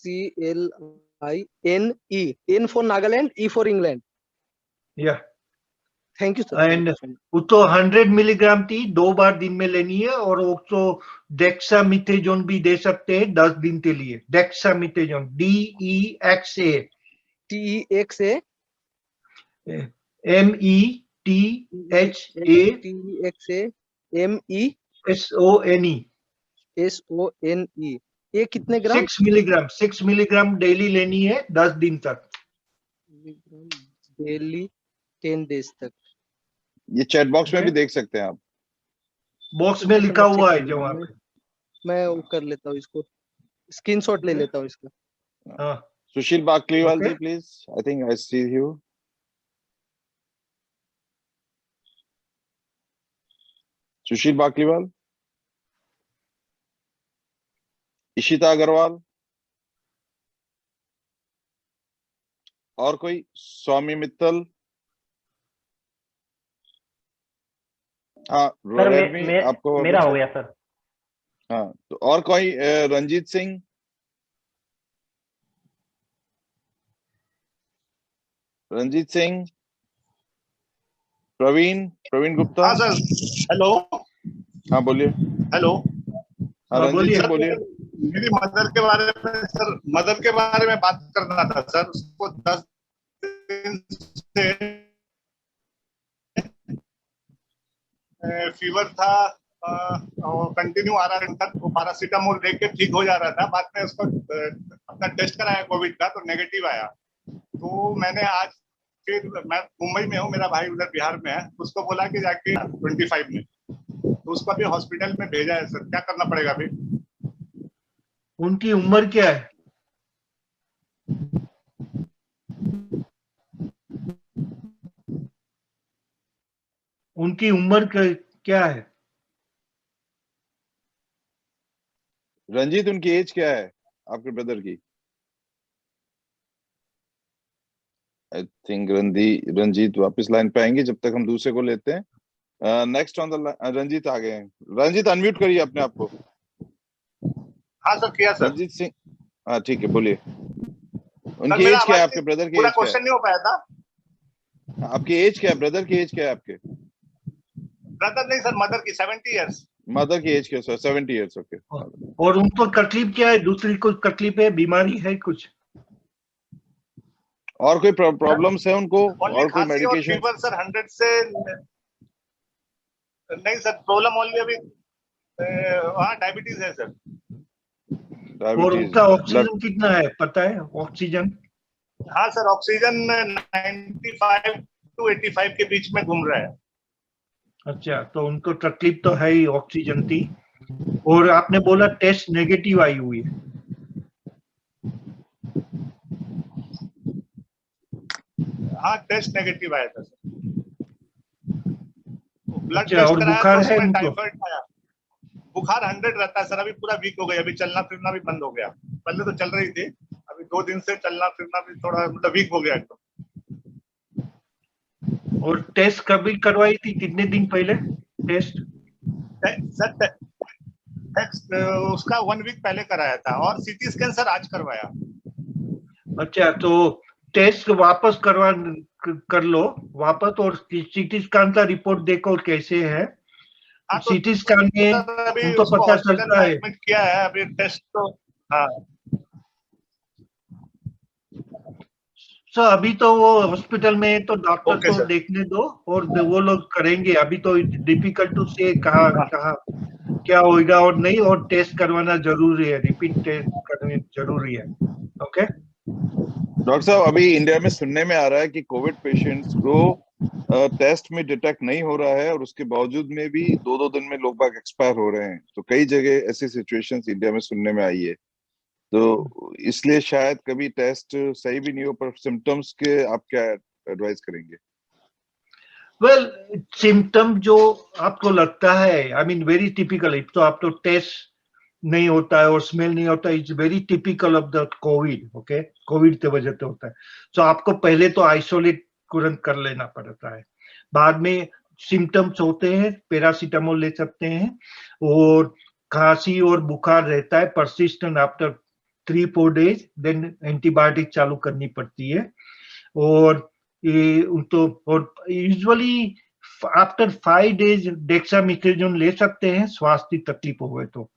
CLINE N for Nagaland, E for England। या थैंक यू सर। एंड वो तो 100 मिलीग्राम थी, 2 बार दिन में लेनी है। और वो तो डेक्सामेथासोन भी दे सकते हैं 10 दिन के लिए। Dexamethasone DEXA METHASONE। ये कितने ग्राम? 6 मिलीग्राम डेली लेनी है 10 दिन तक। डेली 10 डेज तक। ये चैट बॉक्स में भी देख सकते हैं आप, बॉक्स में लिखा हुआ है जो वहाँ पे। मैं वो कर लेता हूँ, इसको स्क्रीनशॉट ले लेता हूँ इसका। हाँ, Sushil Bakliwal ji please, I think I see you. Sushil Bakliwal, Ishita Agarwal, और कोई? स्वामी मित्तल। हाँ सर आपको मेरा हो गया सर। हाँ, तो और कोई? रंजीत सिंह, प्रवीण गुप्ता। हाँ सर, हेलो। हाँ बोलिए। हेलो। हाँ रंजीत सिंह बोलिए। मेरी मदर के बारे में सर, मदर के बारे में बात करना था सर। उसको 10 दिन से फीवर था और कंटिन्यू आ रहा था। वो पैरासीटामोल लेके ठीक हो जा रहा था। बाद में उसको अपना टेस्ट कराया कोविड का, तो नेगेटिव आया। तो मैंने आज फिर, मैं मुंबई में हूँ, मेरा भाई उधर बिहार में है, उसको बोला कि जाके 25 में, तो उसको अभी हॉस्पिटल में भेजा है सर। क्या करना पड़ेगा अभी? उनकी उम्र क्या है? उनकी उम्र क्या है? रंजीत, उनकी एज क्या है आपके ब्रदर की? आई थिंक रंजीत वापस लाइन पे आएंगे, जब तक हम दूसरे को लेते हैं। नेक्स्ट ऑन द रंजीत आ गए हैं। रंजीत अनम्यूट करिए अपने आप को। हाँ सर, किया सर। रंजीत सिंह, हाँ ठीक है, बोलिए। उनकी एज क्या है आपके ब्रदर की? पूरा क्वेश्चन नहीं हो पाया था। आपकी एज क्या है? ब्रदर की एज क्या है आपके? ब्रदर नहीं सर, मदर की 70 इयर्स। मदर की एज क्या सर? 70 इयर्स। ओके। और उनको तकलीफ क्या है? दूसरी कोई तकलीफ है, बीमारी है कुछ? और कोई प्रॉब्लम्स है उनको? और कोई मेडिकेशन? फीवर सर 100 से नहीं सर, प्रॉब्लम ओनली अभी हाँ डायबिटीज है सर। और उनका ऑक्सीजन कितना है पता है? ऑक्सीजन? हाँ सर, ऑक्सीजन 95 to 85 के बीच में घूम रहा है। अच्छा, तो उनको तकलीफ तो है ही ऑक्सीजन की। और आपने बोला टेस्ट नेगेटिव आई हुई है। हाँ, टेस्ट नेगेटिव आया था सर। ब्लड अच्छा, टेस्ट और कराया बुखार तो है उसमें उनको? टाइफाइड आया। बुखार 100 रहता है सर। अभी पूरा वीक हो गया, अभी चलना फिरना भी बंद हो गया। पहले तो चल रही थी, अभी 2 दिन से चलना फिरना भी थोड़ा मतलब वीक हो गया एकदम। और टेस्ट कभी करवाई थी? कितने दिन पहले टेस्ट? सर उसका 1 वीक पहले कराया था, और सीटी स्कैन सर आज करवाया। अच्छा, तो टेस्ट वापस कर लो वापस, और सीटी स्कैन का रिपोर्ट देखो कैसे है। हाँ, तो सीटी स्कैन में अभी उनको उसको पता हॉस्पिटल चलता में है। एडमिट किया है, अभी टेस्ट तो हाँ। सर अभी तो वो हॉस्पिटल में है तो डॉक्टर ओके को सर। देखने दो और वो लोग करेंगे। अभी तो डिफिकल्ट टू से कहा क्या होगा और नहीं, और टेस्ट करवाना जरूरी है, रिपीट टेस्ट करना जरूरी है। ओके डॉक्टर साहब, अभी इंडिया में सुनने में आ रहा है कि कोविड पेशेंट्स को टेस्ट में डिटेक्ट नहीं हो रहा है और उसके बावजूद में भी 2-2 दिन में लोग बाग एक्सपायर हो रहे हैं। तो कई जगह ऐसी सिचुएशंस इंडिया में सुनने में आई है, तो इसलिए शायद कभी टेस्ट सही भी नहीं हो। पर सिम्टम्स के आप क्या एडवाइस करेंगे? वेल सिम्टम जो आपको लगता है, आई मीन वेरी टिपिकल, तो आप तो टेस्ट नहीं होता है और स्मेल नहीं होता है, it's very typical of the Covid. Okay, Covid की वजह से होता है। सो आपको पहले तो आइसोलेट तुरंत कर लेना पड़ता है। बाद में सिम्टम्स होते हैं, पैरासीटामोल ले सकते हैं, और खांसी और बुखार रहता है persistent after 3-4 days, then antibiotic चालू करनी पड़ती है। और ये तो और यूजुअली आफ्टर 5 डेज डेक्सामेथासोन ले सकते हैं स्वास्थ्य तकलीफ हो तो।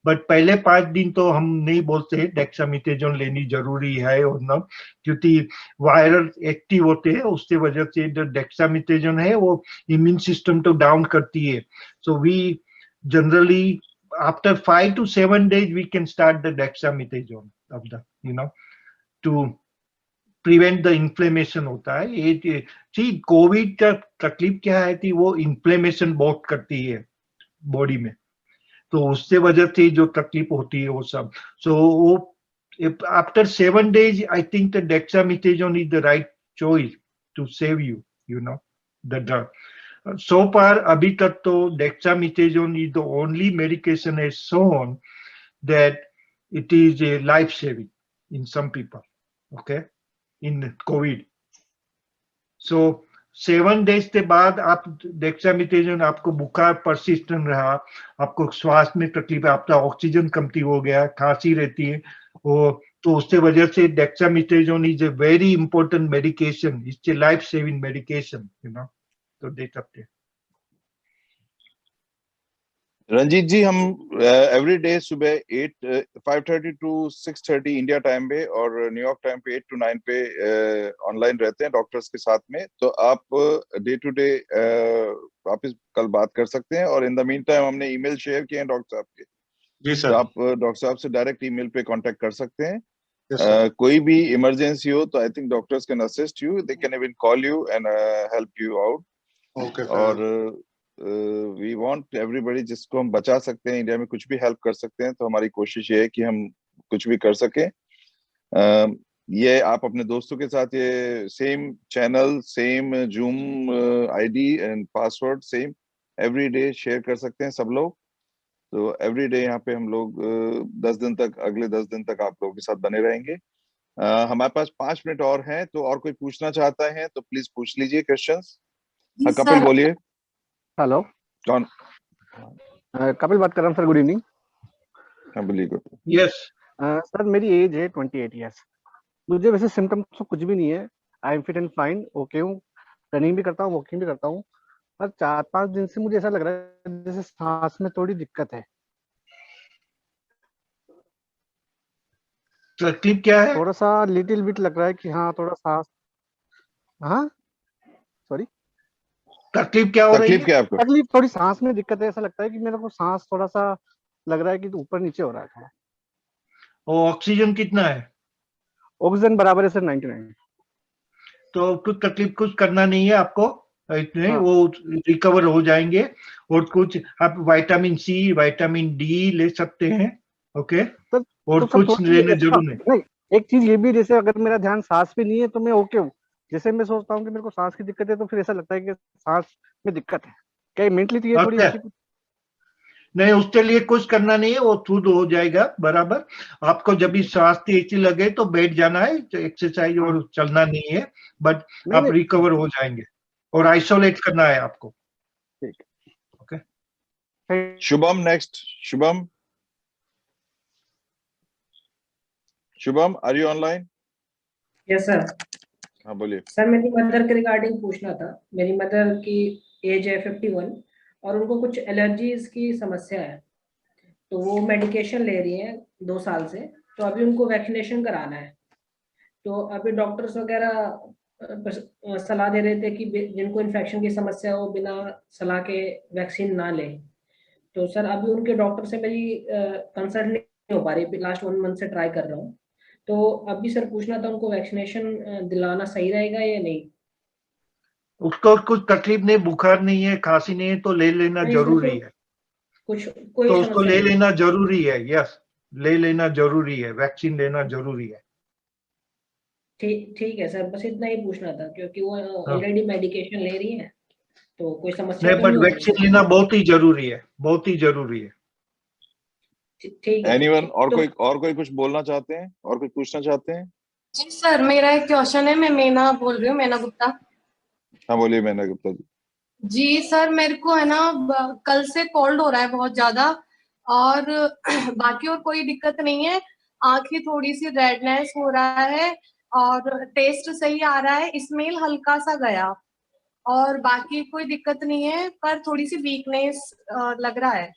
बट पहले 5 दिन तो हम नहीं बोलते डेक्सामेथासोन लेनी जरूरी है और ना, क्योंकि वायरल एक्टिव होते हैं, उसके वजह से जो डेक्सामेथासोन है वो इम्यून सिस्टम तो डाउन करती है। So we generally after 5 to 7 days we can start the dexamethasone of the to prevent the inflammation होता है। ये ठीक कोविड का तकलीफ क्या है कि वो इन्फ्लेमेशन बहुत करती है बॉडी में, तो उससे वजह से जो तकलीफ होती है वो सब। सो वो after 7 days I think the dexamethasone is the right choice to save you know the drug. So far अभी तक तो dexamethasone is the only medication has shown that it is a life saving in some people, okay, in COVID. So 7 days के बाद आप dexamethasone, आपको बुखार persistent रहा, आपको श्वास में तकलीफ है, आपका ऑक्सीजन कमती हो गया, खांसी रहती है, वो तो उससे वजह से dexamethasone is a very important medication, it's a life saving medication, तो दे सकते हैं। रंजीत जी, हम एवरी डे सुबह 5:30 to 6:30 इंडिया टाइम पे और न्यूयॉर्क टाइम पे 8 to 9 पे ऑनलाइन रहते हैं डॉक्टर्स के साथ में। तो आप डे टू डे वापस कल बात कर सकते हैं। और इन द मीन टाइम हमने ईमेल शेयर किए हैं डॉक्टर साहब के, जी सर। तो आप डॉक्टर साहब से डायरेक्ट ईमेल पे कांटेक्ट कर सकते हैं। कोई भी इमरजेंसी हो तो I think doctors can assist you, they can even call you and help you out. Okay और वी वांट एवरीबॉडी, जिसको हम बचा सकते हैं, इंडिया में कुछ भी हेल्प कर सकते हैं, तो हमारी कोशिश ये है कि हम कुछ भी कर सके। ये आप अपने दोस्तों के साथ ये same channel, same zoom ID and password same every day share कर सकते हैं सब लोग। तो एवरी डे यहाँ पे हम लोग 10 दिन तक, अगले 10 दिन तक आप लोगों के साथ बने रहेंगे। हमारे पास 5 मिनट और हैं, तो और कोई पूछना चाहता है तो प्लीज पूछ लीजिए क्वेश्चंस। हाँ कपिल बोलिए। हेलो, कौन? कपिल बात कर रहा हूँ सर, गुड इवनिंग। हाँ बोलिए। यस सर, मेरी एज है 28 ईयर्स। मुझे वैसे सिम्टम्स तो कुछ भी नहीं है, I am fit and fine, okay हूँ, रनिंग भी करता हूँ, वॉकिंग भी करता हूँ। पर 4-5 दिन से मुझे ऐसा लग रहा है जैसे सांस में थोड़ी दिक्कत है। तकलीफ क्या है? थोड़ा सा लिटिल बिट लग रहा है कि हाँ थोड़ा सांस, हाँ सॉरी, तकलीफ क्या हो रही है? क्या आपको? तकलीफ थोड़ी सांस में दिक्कत है। ऐसा लगता है कि मेरे को सांस थोड़ा सा लग रहा है कि ऊपर नीचे हो रहा है थोड़ा। और ऑक्सीजन कितना है? ऑक्सीजन बराबर है सर, 99। तो कुछ तकलीफ कुछ करना नहीं है आपको इतने, हाँ। वो रिकवर हो जाएंगे। और कुछ आप विटामिन सी, विटामिन डी ले सकते हैं, ओके। और तो कुछ लेने जरूर नहीं, एक चीज ये भी, जैसे अगर मेरा ध्यान सांस पे नहीं है तो मैं ओके हूँ। जैसे मैं सोचता हूँ कि मेरे को सांस की दिक्कत है तो फिर ऐसा लगता है कि सांस में दिक्कत है। क्या मेंटली तो ये थोड़ी ऐसी कुछ नहीं, उसके लिए कुछ करना नहीं है, वो खुद हो जाएगा बराबर। आपको जब भी सांस ऐसी लगे तो बैठ जाना है, एक्सरसाइज और चलना नहीं है, बट आप रिकवर हो जाएंगे। और आइसोलेट करना है आपको। ठीक, okay. Shubham next. Shubham, are you online? Yes sir. हाँ बोलिए सर, मेरी मदर के रिगार्डिंग पूछना था। मेरी मदर की एज है 51 और उनको कुछ एलर्जीज की समस्या है, तो वो मेडिकेशन ले रही हैं 2 साल से, तो अभी उनको वैक्सीनेशन कराना है। तो अभी डॉक्टर्स वगैरह सलाह दे रहे थे कि जिनको इन्फेक्शन की समस्या हो बिना सलाह के वैक्सीन ना लें। तो सर अभी उनके डॉक्टर से मेरी कंसल्ट नहीं हो पा रही, लास्ट 1 मंथ से ट्राई कर रहा हूँ। तो अभी सर पूछना था उनको वैक्सीनेशन दिलाना सही रहेगा या नहीं? उसको कुछ तकलीफ नहीं, बुखार नहीं है, खांसी नहीं है, तो ले लेना जरूरी है। कुछ कोई तो उसको समस्या ले नहीं? लेना जरूरी है, यस, ले लेना जरूरी है, वैक्सीन लेना जरूरी है। ठीक है सर, बस इतना ही पूछना था क्योंकि वो ऑलरेडी मेडिकेशन ले रही है, तो कोई समस्या नहीं, तो बट नहीं होगी? वैक्सीन लेना बहुत ही जरूरी है, बहुत ही जरूरी है। ठीक है। एनीवन और कोई कुछ बोलना चाहते हैं और कुछ पूछना चाहते हैं? जी सर, मेरा एक क्वेश्चन है। मैं मैना बोल रही हूँ, मैना गुप्ता। हाँ बोलिए मैना गुप्ता जी। जी सर, मेरे को है ना कल से कोल्ड हो रहा है बहुत ज्यादा, और बाकी और कोई दिक्कत नहीं है। आंखें थोड़ी सी रेडनेस हो रहा है और टेस्ट सही आ रहा है, स्मेल हल्का सा गया, और बाकी कोई दिक्कत नहीं है, पर थोड़ी सी वीकनेस लग रहा है।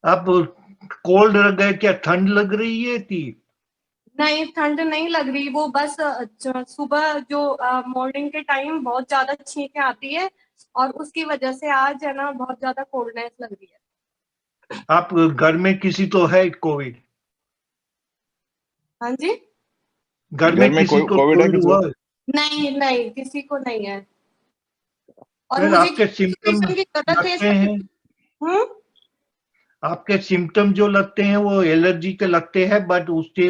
आप कोल्ड लग गए, क्या ठंड लग रही है थी? नहीं, ठंड नहीं लग रही, वो बस सुबह जो मॉर्निंग के टाइम बहुत ज्यादा छींकें आती है, और उसकी वजह से आज है ना बहुत ज्यादा कोल्डनेस लग रही है। आप घर में किसी तो है कोविड? हाँ जी? घर में किसी को कोविड हुआ? नहीं नहीं, किसी को नहीं है। और फिर मुझे आपके सिम्टम की जरूरत है लगते हैं, आपके सिम्टम जो लगते हैं वो एलर्जी के लगते हैं, बट उसके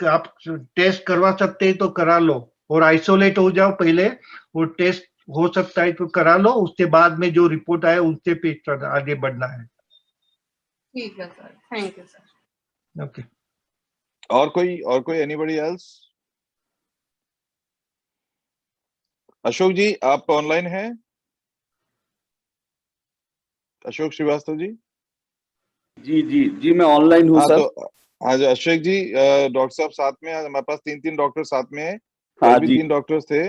आप टेस्ट करवा सकते हैं तो करा लो, और आइसोलेट हो जाओ पहले, वो टेस्ट हो सकता है तो करा लो, उसके बाद में जो रिपोर्ट आए उससे पे आगे बढ़ना है। ठीक है sir, thank you sir. Okay. और कोई एनीबॉडी एल्स? अशोक जी आप ऑनलाइन हैं? अशोक श्रीवास्तव जी? जी मैं ऑनलाइन हूँ सर। तो हाँ जी अशोक जी, डॉक्टर साहब साथ में, हमारे पास 3 डॉक्टर साथ में है। हाँ भी जी। 3 डॉक्टर्स थे।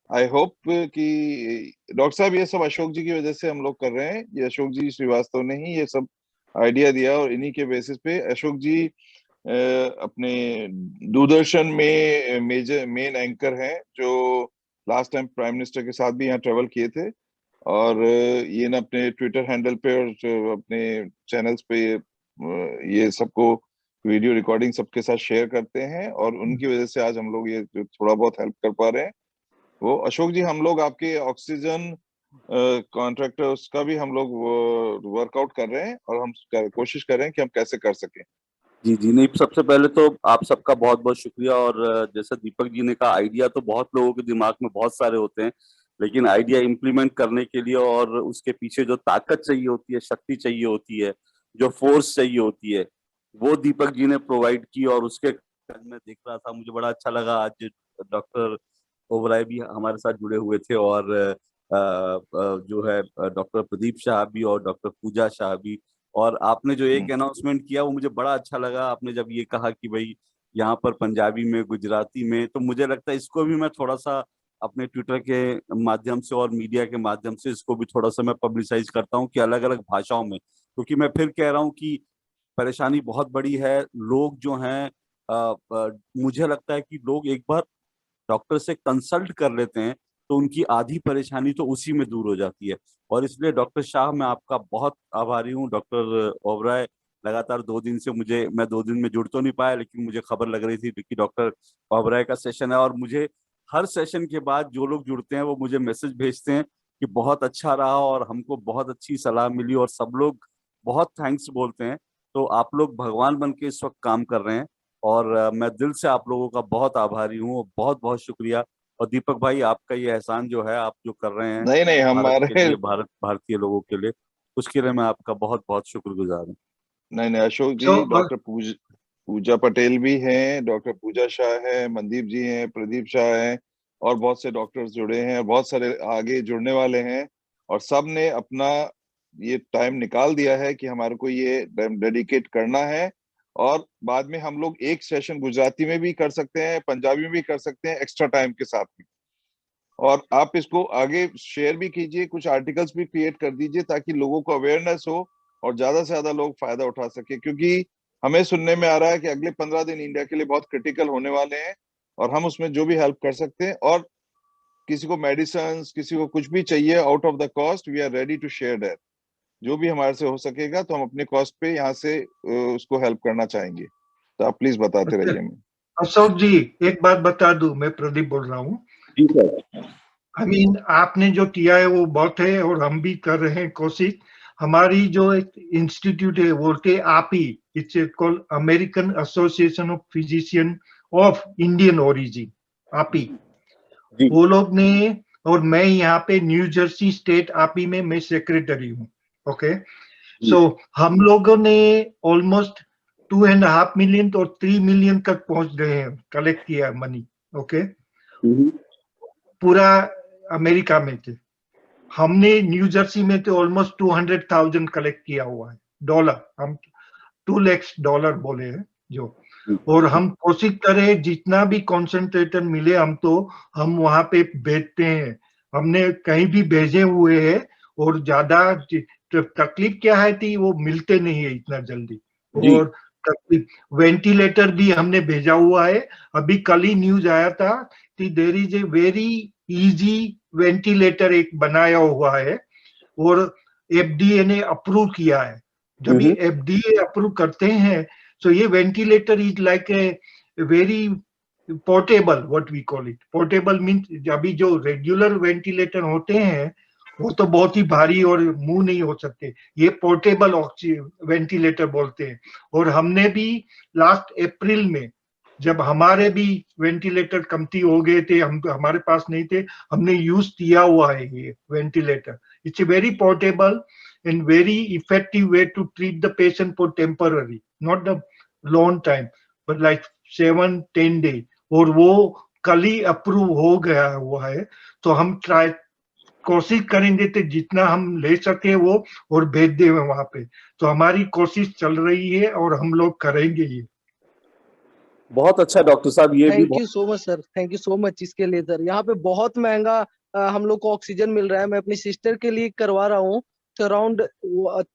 आई होप कि डॉक्टर साहब ये सब अशोक जी की वजह से हम लोग कर रहे हैं, ये अशोक जी श्रीवास्तव ने ही ये सब आइडिया दिया, और इन्हीं के बेसिस पे अशोक जी अपने दूरदर्शन में मेन एंकर हैं, जो लास्ट टाइम प्राइम मिनिस्टर के साथ भी यहाँ ट्रेवल किए थे, और ये ना अपने ट्विटर हैंडल पे और अपने चैनल्स पे ये सबको वीडियो रिकॉर्डिंग सबके साथ शेयर करते हैं, और उनकी वजह से आज हम लोग ये जो थोड़ा बहुत हेल्प कर पा रहे हैं। वो अशोक जी, हम लोग आपके ऑक्सीजन कॉन्ट्रैक्टर उसका भी हम लोग वर्कआउट कर रहे हैं, और हम कोशिश कर रहे हैं कि हम कैसे कर सकें। जी नहीं, सबसे पहले तो आप सबका बहुत बहुत शुक्रिया। और जैसा दीपक जी ने कहा, आइडिया तो बहुत लोगों के दिमाग में बहुत सारे होते हैं, लेकिन आइडिया इम्प्लीमेंट करने के लिए और उसके पीछे जो ताकत चाहिए होती है, शक्ति चाहिए होती है, जो फोर्स चाहिए होती है, वो दीपक जी ने प्रोवाइड की। और उसके मैं देख रहा था, मुझे बड़ा अच्छा लगा, आज डॉक्टर ओबराय भी हमारे साथ जुड़े हुए थे, और जो है डॉक्टर प्रदीप शाह भी और डॉक्टर पूजा शाह भी। और आपने जो एक अनाउंसमेंट किया वो मुझे बड़ा अच्छा लगा। आपने जब ये कहा कि भाई यहाँ पर पंजाबी में, गुजराती में, तो मुझे लगता है इसको भी मैं थोड़ा सा अपने ट्विटर के माध्यम से और मीडिया के माध्यम से इसको भी थोड़ा सा मैं पब्लिसाइज करता हूँ कि अलग अलग भाषाओं में, क्योंकि मैं फिर कह रहा हूँ कि परेशानी बहुत बड़ी है। लोग जो हैं मुझे लगता है कि लोग एक बार डॉक्टर से कंसल्ट कर लेते हैं तो उनकी आधी परेशानी तो उसी में दूर हो जाती है। और इसलिए डॉक्टर शाह, मैं आपका बहुत आभारी हूँ। डॉक्टर ओबराय लगातार 2 दिन से मैं 2 दिन में जुड़ तो नहीं पाया, लेकिन मुझे खबर लग रही थी कि डॉक्टर ओबराय का सेशन है, और मुझे हर सेशन के बाद जो लोग जुड़ते हैं वो मुझे मैसेज भेजते हैं कि बहुत अच्छा रहा और हमको बहुत अच्छी सलाह मिली, और सब लोग बहुत थैंक्स बोलते हैं। तो आप लोग भगवान बन के इस वक्त काम कर रहे हैं, और मैं दिल से आप लोगों का बहुत आभारी हूँ। बहुत बहुत शुक्रिया। और दीपक भाई, आपका ये एहसान जो है, आप जो कर रहे हैं नहीं भारत के लिए, भारतीय लोगों के लिए, उसके लिए मैं आपका बहुत बहुत शुक्रगुजार हूँ। नहीं अशोक जी, डॉक्टर पूजा पटेल भी हैं, डॉक्टर पूजा शाह है, मनदीप जी हैं, प्रदीप शाह हैं, और बहुत से डॉक्टर्स जुड़े हैं, बहुत सारे आगे जुड़ने वाले हैं, और सब ने अपना ये टाइम निकाल दिया है कि हमारे को ये डेडिकेट करना है। और बाद में हम लोग एक सेशन गुजराती में भी कर सकते हैं, पंजाबी में भी कर सकते हैं, एक्स्ट्रा टाइम के साथ में। और आप इसको आगे शेयर भी कीजिए, कुछ आर्टिकल्स भी क्रिएट कर दीजिए ताकि लोगों को अवेयरनेस हो और ज्यादा से ज्यादा लोग फायदा उठा सके, क्योंकि हमें सुनने में आ रहा है कि अगले 15 दिन इंडिया के लिए बहुत क्रिटिकल होने वाले हैं और हम उसमें जो भी हेल्प कर सकते हैं, और किसी को मेडिसिन, किसी को कुछ भी चाहिए out of the cost, we are ready to share that. जो भी हमारे से हो सकेगा तो हम अपने कॉस्ट पे यहाँ से उसको हेल्प करना चाहेंगे। तो आप प्लीज बताते रहिए हमें। अशोक जी एक बात बता दूं, मैं प्रदीप बोल रहा हूँ। आई मीन आपने जो किया है वो बहुत है और हम भी कर रहे हैं कोशिश। हमारी जो एक इंस्टीट्यूट है बोलते आपी, it's called American association of physician of Indian origin, आपी। वो लोग ने, और मैं यहाँ पे न्यू जर्सी स्टेट आपी में मैं सेक्रेटरी हूँ। ओके, सो हम लोगों ने ऑलमोस्ट 2.5 मिलियन और 3 मिलियन तक पहुंच गए हैं, कलेक्ट किया मनी। ओके, पूरा अमेरिका में थे। हमने न्यू जर्सी में तो ऑलमोस्ट 200,000 कलेक्ट किया हुआ है डॉलर, हम $2 लाख बोले हैं जो। और हम कोशिश करें जितना भी कॉन्सेंट्रेटर मिले हम वहां पे भेजते हैं। हमने कहीं भी भेजे हुए हैं, और ज्यादा तकलीफ क्या है थी, वो मिलते नहीं है इतना जल्दी। और वेंटिलेटर भी हमने भेजा हुआ है। अभी कल ही न्यूज आया था कि there is a very easy ventilator एक बनाया हुआ है, और FDA ने अप्रूव किया है। जब भी FDA अप्रूव करते हैं तो ये ventilator is like a very portable, what we call it. Portable means अभी जो रेगुलर वेंटिलेटर होते हैं वो तो बहुत ही भारी और मूव नहीं हो सकते, ये पोर्टेबल वेंटिलेटर बोलते हैं। और हमने भी लास्ट अप्रैल में, जब हमारे भी वेंटिलेटर कमती हो गए थे, हमारे पास नहीं थे, हमने यूज किया हुआ है ये ventilator. It's a very portable and very effective way to treat the patient for temporary, not the long time, but like 7-10 days। और वो कल ही अप्रूव हो गया हुआ है, तो हम कोशिश करेंगे तो जितना हम ले सके वो और भेज दे वहां पे। तो हमारी कोशिश चल रही है और हम लोग करेंगे ये। बहुत अच्छा डॉक्टर साहब, ये भी thank you so much sir, thank you so much इसके लिए सर। यहाँ पे बहुत महंगा हम लोग को ऑक्सीजन मिल रहा है। मैं अपनी सिस्टर के लिए करवा रहा हूँ, तो अराउंड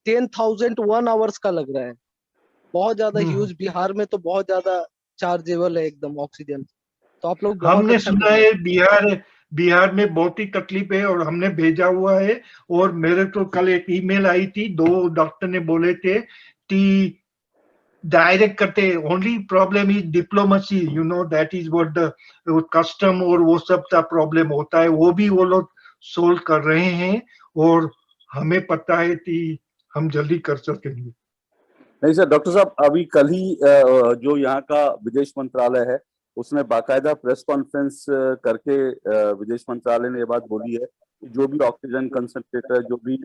10,000 1 आवर्स का लग रहा है। बहुत ज्यादा ह्यूज, बिहार में तो बहुत ज्यादा चार्जेबल है एकदम ऑक्सीजन। तो आप लोग हमने सुना है बिहार में बहुत ही तकलीफ है, और हमने भेजा हुआ है। और मेरे तो कल एक ईमेल आई थी, 2 डॉक्टर ने बोले थे कि डायरेक्ट करते, only problem is diplomacy, you know that is what the custom और वो सब का प्रॉब्लम होता है, वो भी वो लोग सोल्व कर रहे हैं। और हमें पता है कि हम जल्दी कर सकेंगे। नहीं सर, डॉक्टर साहब अभी कल ही जो यहाँ का विदेश मंत्रालय है उसने बाकायदा प्रेस कॉन्फ्रेंस करके विदेश मंत्रालय ने ये बात बोली है कि जो भी ऑक्सीजन कंसंट्रेटर, जो भी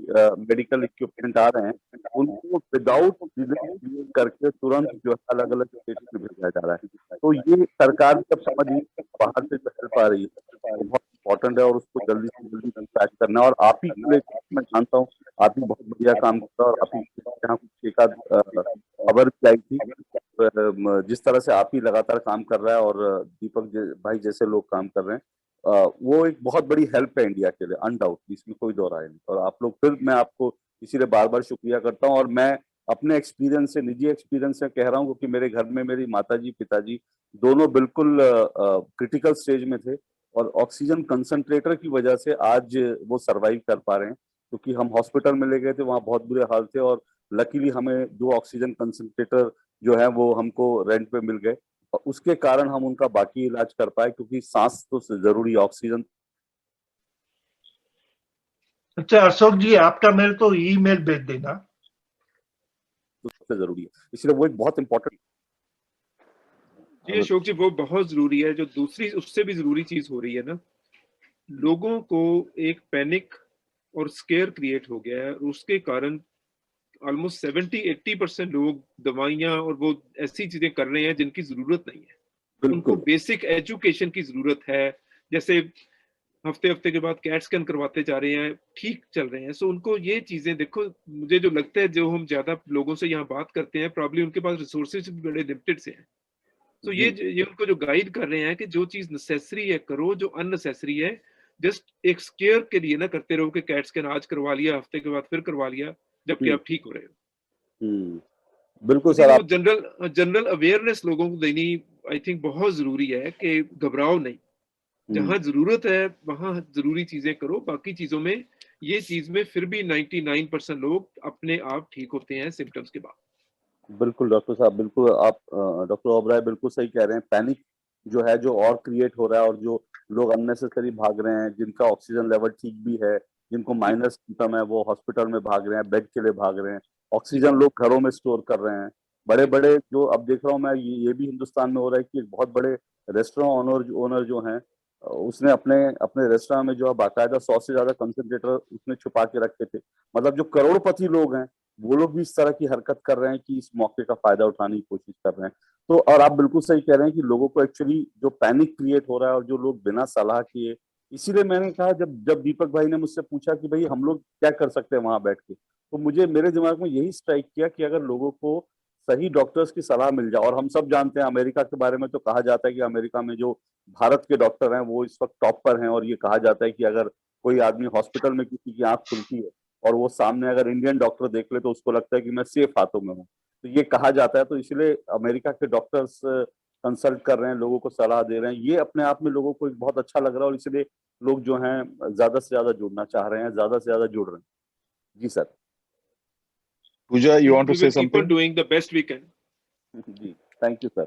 मेडिकल इक्विपमेंट आ रहे हैं उनको विदाउट डिले करके तुरंत जो है अलग अलग स्टेट में भेजा जा रहा है। तो ये सरकार जब समझ बाहर से हेल्प आ रही है बहुत इम्पोर्टेंट है, और उसको जल्दी से जल्दी पैक करना। और आप ही मैं जानता हूँ आप ही बहुत बढ़िया काम करता है, और आप ही यहाँ कुछ एक आध खबर भी आई थी जिस तरह से आप ही लगातार काम कर रहा है और दीपक भाई जैसे लोग काम कर रहे हैं, वो एक बहुत बड़ी हेल्प है इंडिया के लिए, अनडाउटली, इसमें कोई दो राय नहीं। और आप लोग, फिर मैं आपको इसीलिए बार बार शुक्रिया करता हूँ। और मैं अपने एक्सपीरियंस से, निजी एक्सपीरियंस से कह रहा हूँ, क्योंकि मेरे घर में मेरी माताजी पिताजी दोनों बिल्कुल क्रिटिकल स्टेज में थे, और ऑक्सीजन कंसंट्रेटर की वजह से आज वो सरवाइव कर पा रहे हैं। क्योंकि हम हॉस्पिटल में ले गए थे, वहाँ बहुत बुरे हाल थे, और लकीली हमें 2 ऑक्सीजन कंसंट्रेटर जो है वो हमको रेंट पे मिल गए, और उसके कारण हम उनका बाकी इलाज कर पाए, क्योंकि सांस तो जरूरी, ऑक्सीजन। अच्छा अशोक जी, आपका मेरे को ईमेल भेज देना, सबसे जरूरी है, इसलिए वो एक बहुत इंपॉर्टेंट। जी अशोक जी, वो बहुत जरूरी है। जो दूसरी उससे भी जरूरी चीज हो रही है ना, लोगों को एक पैनिक और स्केयर क्रिएट हो गया है, और उसके कारण ऑलमोस्ट 70-80% लोग दवाइयां और वो ऐसी चीजें कर रहे हैं जिनकी जरूरत नहीं है। उनको बेसिक एजुकेशन की जरूरत है। जैसे हफ्ते के बाद कैट स्कैन करवाते जा रहे हैं, ठीक चल रहे हैं। सो उनको ये चीजें, देखो मुझे जो लगता है, जो हम ज्यादा लोगों से यहाँ बात करते हैं, प्रॉब्लम उनके पास रिसोर्सेज भी बड़े लिमिटेड से हैं। तो ये उनको जो गाइड कर रहे हैं कि जो चीज नेसेसरी है करो, जो अननेसेसरी है जस्ट एक स्केयर के लिए ना करते रहो कि कैट स्कैन आज करवा लिया, हफ्ते के बाद फिर करवा लिया, जबकि आप ठीक हो रहे हो। बिल्कुल सर, आप जनरल अवेयरनेस लोगों को देनी आई थिंक बहुत जरूरी है कि घबराओ नहीं, जहां जरूरत है वहां जरूरी चीजें करो, बाकी चीजों में ये चीज में फिर भी 99% लोग अपने आप ठीक होते हैं सिम्टम्स के बाद। बिल्कुल डॉक्टर साहब, बिल्कुल आप डॉक्टर ओबराय बिल्कुल सही कह रहे हैं। पैनिक जो है जो और क्रिएट हो रहा है, और जो लोग अननेसेसरी भाग रहे हैं, जिनका ऑक्सीजन लेवल ठीक भी है, जिनको माइनर सिम्टम है, वो हॉस्पिटल में भाग रहे हैं, बेड के लिए भाग रहे हैं, ऑक्सीजन लोग घरों में स्टोर कर रहे हैं। बड़े बड़े जो अब देख रहा हूँ मैं, ये भी हिंदुस्तान में हो रहा है कि एक बहुत बड़े रेस्टोरेंट ओनर जो हैं, उसने अपने रेस्टोरेंट में जो है बाकायदा 100 से ज्यादा कंसंट्रेटर उसने छुपा के रखे थे। मतलब जो करोड़पति लोग हैं वो लोग भी इस तरह की हरकत कर रहे हैं कि इस मौके का फायदा उठाने की कोशिश कर रहे हैं। तो और आप बिल्कुल सही कह रहे हैं कि लोगों को एक्चुअली जो पैनिक क्रिएट हो रहा है, और जो लोग बिना सलाह किए, इसीलिए मैंने कहा जब दीपक भाई ने मुझसे पूछा कि भाई हम लोग क्या कर सकते हैं वहां बैठ के, तो मेरे दिमाग में यही स्ट्राइक किया कि अगर लोगों को सही डॉक्टर्स की सलाह मिल जाए, और हम सब जानते हैं अमेरिका के बारे में, तो कहा जाता है कि अमेरिका में जो भारत के डॉक्टर हैं वो इस वक्त टॉप पर हैं, और ये कहा जाता है कि अगर कोई आदमी हॉस्पिटल में किसी की आंख खुलती है और वो सामने अगर इंडियन डॉक्टर देख ले तो उसको लगता है कि मैं सेफ हाथों में हूँ, तो ये कहा जाता है। तो इसलिए अमेरिका के डॉक्टर्स कंसल्ट कर रहे हैं, लोगों को सलाह दे रहे हैं। ये अपने आप में लोगों को बहुत अच्छा लग रहा है, और इसलिए लोग जो हैं ज्यादा से ज्यादा जुड़ना चाह रहे हैं, ज्यादा से ज्यादा जुड़ रहे हैं। जी sir. Pooja, you want to say something? We will keep on doing the best we can. जी, thank you sir.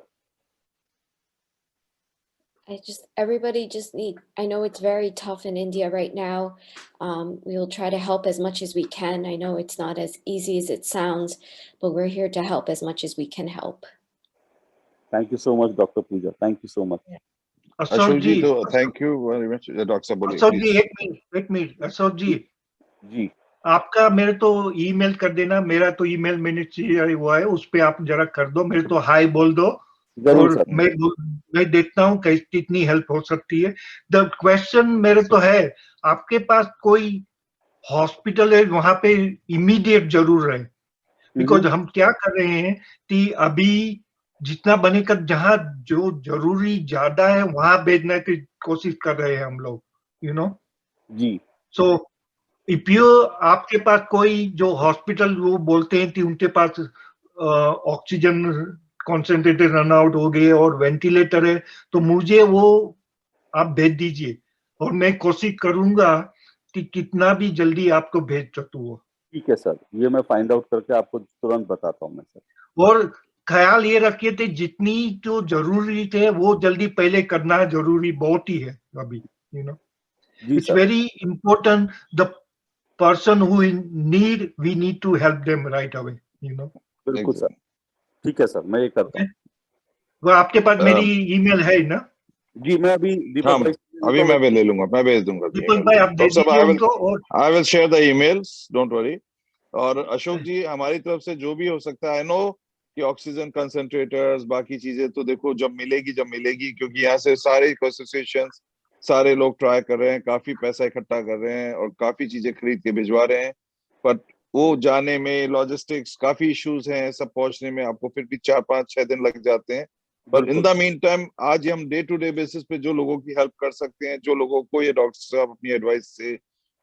Everybody just need, I know it's very tough in India right now. We will try to help as much as we can. I know it's not as easy as it sounds, but we're here to help as much as we can help. Thank you so much, Dr. Pooja. Thank you so much. Ashok ji, तो thank you very much. Doctor साहब बोलिए। अशोक जी एक minute Ashok जी। जी। आपका मेरे तो email कर देना, मेरा तो ईमेल मैंने हुआ है, उस पे आप जरा कर दो, मेरे तो हाई बोल दो, और मैं देखता हूँ कितनी हेल्प हो सकती है। द क्वेश्चन मेरे तो है, आपके पास कोई हॉस्पिटल है वहां पे इमीडिएट जरूर है? बिकॉज हम क्या कर रहे हैं कि अभी जितना बनेगा, जहाँ जो जरूरी ज्यादा है वहां भेजने की कोशिश कर रहे हैं हम लोग, यू नो जी। सो इफ यू आपके पास कोई जो हॉस्पिटल वो बोलते हैं कि उनके पास ऑक्सीजन कॉन्सेंट्रेटर रन आउट हो गए और वेंटिलेटर है, तो मुझे वो आप भेज दीजिए, और मैं कोशिश करूंगा कि कितना भी जल्दी आपको भेज सकूँ। ठीक है सर, ये मैं फाइंड आउट करके आपको तुरंत बताता हूँ मैं सर। और ख्याल ये रखिए थे जितनी जो जरूरी थे वो जल्दी पहले करना जरूरी बहुत ही है अभी, you know it's very important. The person who in need, we need to help them right away, you know. बिल्कुल सर, ठीक है सर, मैं ये करता हूँ। वो आपके पास मेरी ईमेल है ना? जी, मैं अभी दीपक भाई, अभी मैं ले लूंगा, मैं भेज दूंगा। दीपक भाई आप दे दीजिए उनको, और I will share the emails, don't worry। और अशोक जी, हमारी तरफ से जो भी हो सकता है, आई नो कि ऑक्सीजन कंसंट्रेटर्स बाकी चीजें तो देखो जब मिलेगी, क्योंकि यहाँ से सारे एसोसिएशंस सारे लोग ट्राई कर रहे हैं, काफी पैसा इकट्ठा कर रहे हैं और काफी चीजें खरीद के भिजवा रहे हैं, पर वो जाने में लॉजिस्टिक्स काफी इश्यूज हैं, सब पहुंचने में आपको फिर भी 4-5-6 दिन लग जाते हैं। पर इन द मीन टाइम आज हम डे टू डे बेसिस पे जो लोगों की हेल्प कर सकते हैं, जो लोगों को ये डॉक्टर साहब अपनी एडवाइस से,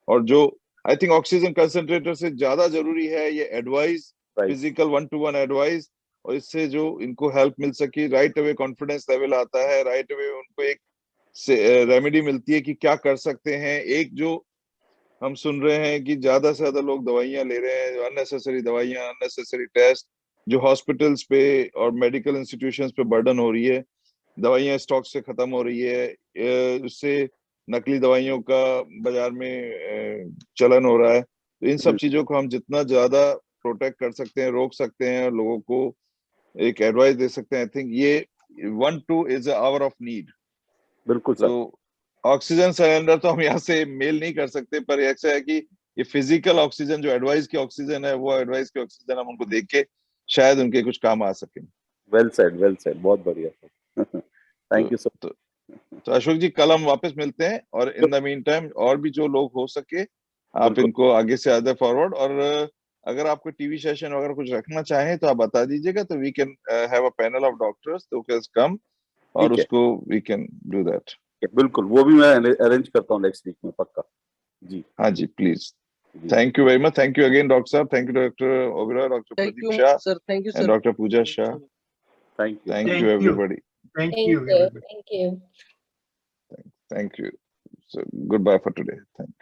और जो आई थिंक ऑक्सीजन कंसंट्रेटर से ज्यादा जरूरी है ये एडवाइस, फिजिकल 1-to-1 एडवाइस, और इससे जो इनको हेल्प मिल सके, राइट अवे कॉन्फिडेंस लेवल आता है, राइट अवे उनको एक रेमेडी मिलती है कि क्या कर सकते हैं। एक जो हम सुन रहे हैं कि ज्यादा से ज्यादा लोग दवाइयां ले रहे हैं, अननेसेसरी दवाइयां, अननेसेसरी टेस्ट, जो हॉस्पिटल्स पे और मेडिकल इंस्टीट्यूशंस पे बर्डन हो रही है, दवाइयां स्टॉक से खत्म हो रही है, उससे नकली दवाइयों का बाजार में चलन हो रहा है। तो इन सब चीजों को हम जितना ज्यादा प्रोटेक्ट कर सकते हैं, रोक सकते हैं, और लोगों को एक एडवाइस दे सकते हैं, आई थिंक ये 1-2 is a hour of need. बिल्कुल सर। तो ऑक्सीजन सिलेंडर तो हम यहाँ से मेल नहीं कर सकते, पर ऐसा है कि ये फिजिकल ऑक्सीजन जो एडवाइस की ऑक्सीजन है, वो एडवाइस की ऑक्सीजन हम उनको देख के शायद उनके कुछ काम आ सके। वेल सेड, बहुत बढ़िया। Thank you sir. तो अशोक जी, कल हम वापस मिलते हैं, और इन द मीन टाइम और भी जो लोग हो सके आप इनको आगे से आगे फॉरवर्ड, और अगर आपको टीवी सेशन वगैरह कुछ रखना चाहें तो आप बता दीजिएगा, तो we can have a panel of doctors तो कैन कम, और उसको वी कैन डू दैट। बिल्कुल, वो भी मैं अरेंज करता हूँ नेक्स्ट वीक में पक्का जी। हाँ जी, please. Thank you very much. Thank you again, Dr. Saab. Thank you, Dr. Oberoi, Dr. Pradeep Shah, sir. Thank you, sir. and Dr. Pooja Shah. Thank you. Thank you, everybody. Thank Thank you. you. Thank you. Thank you. So, goodbye for today. Thank you.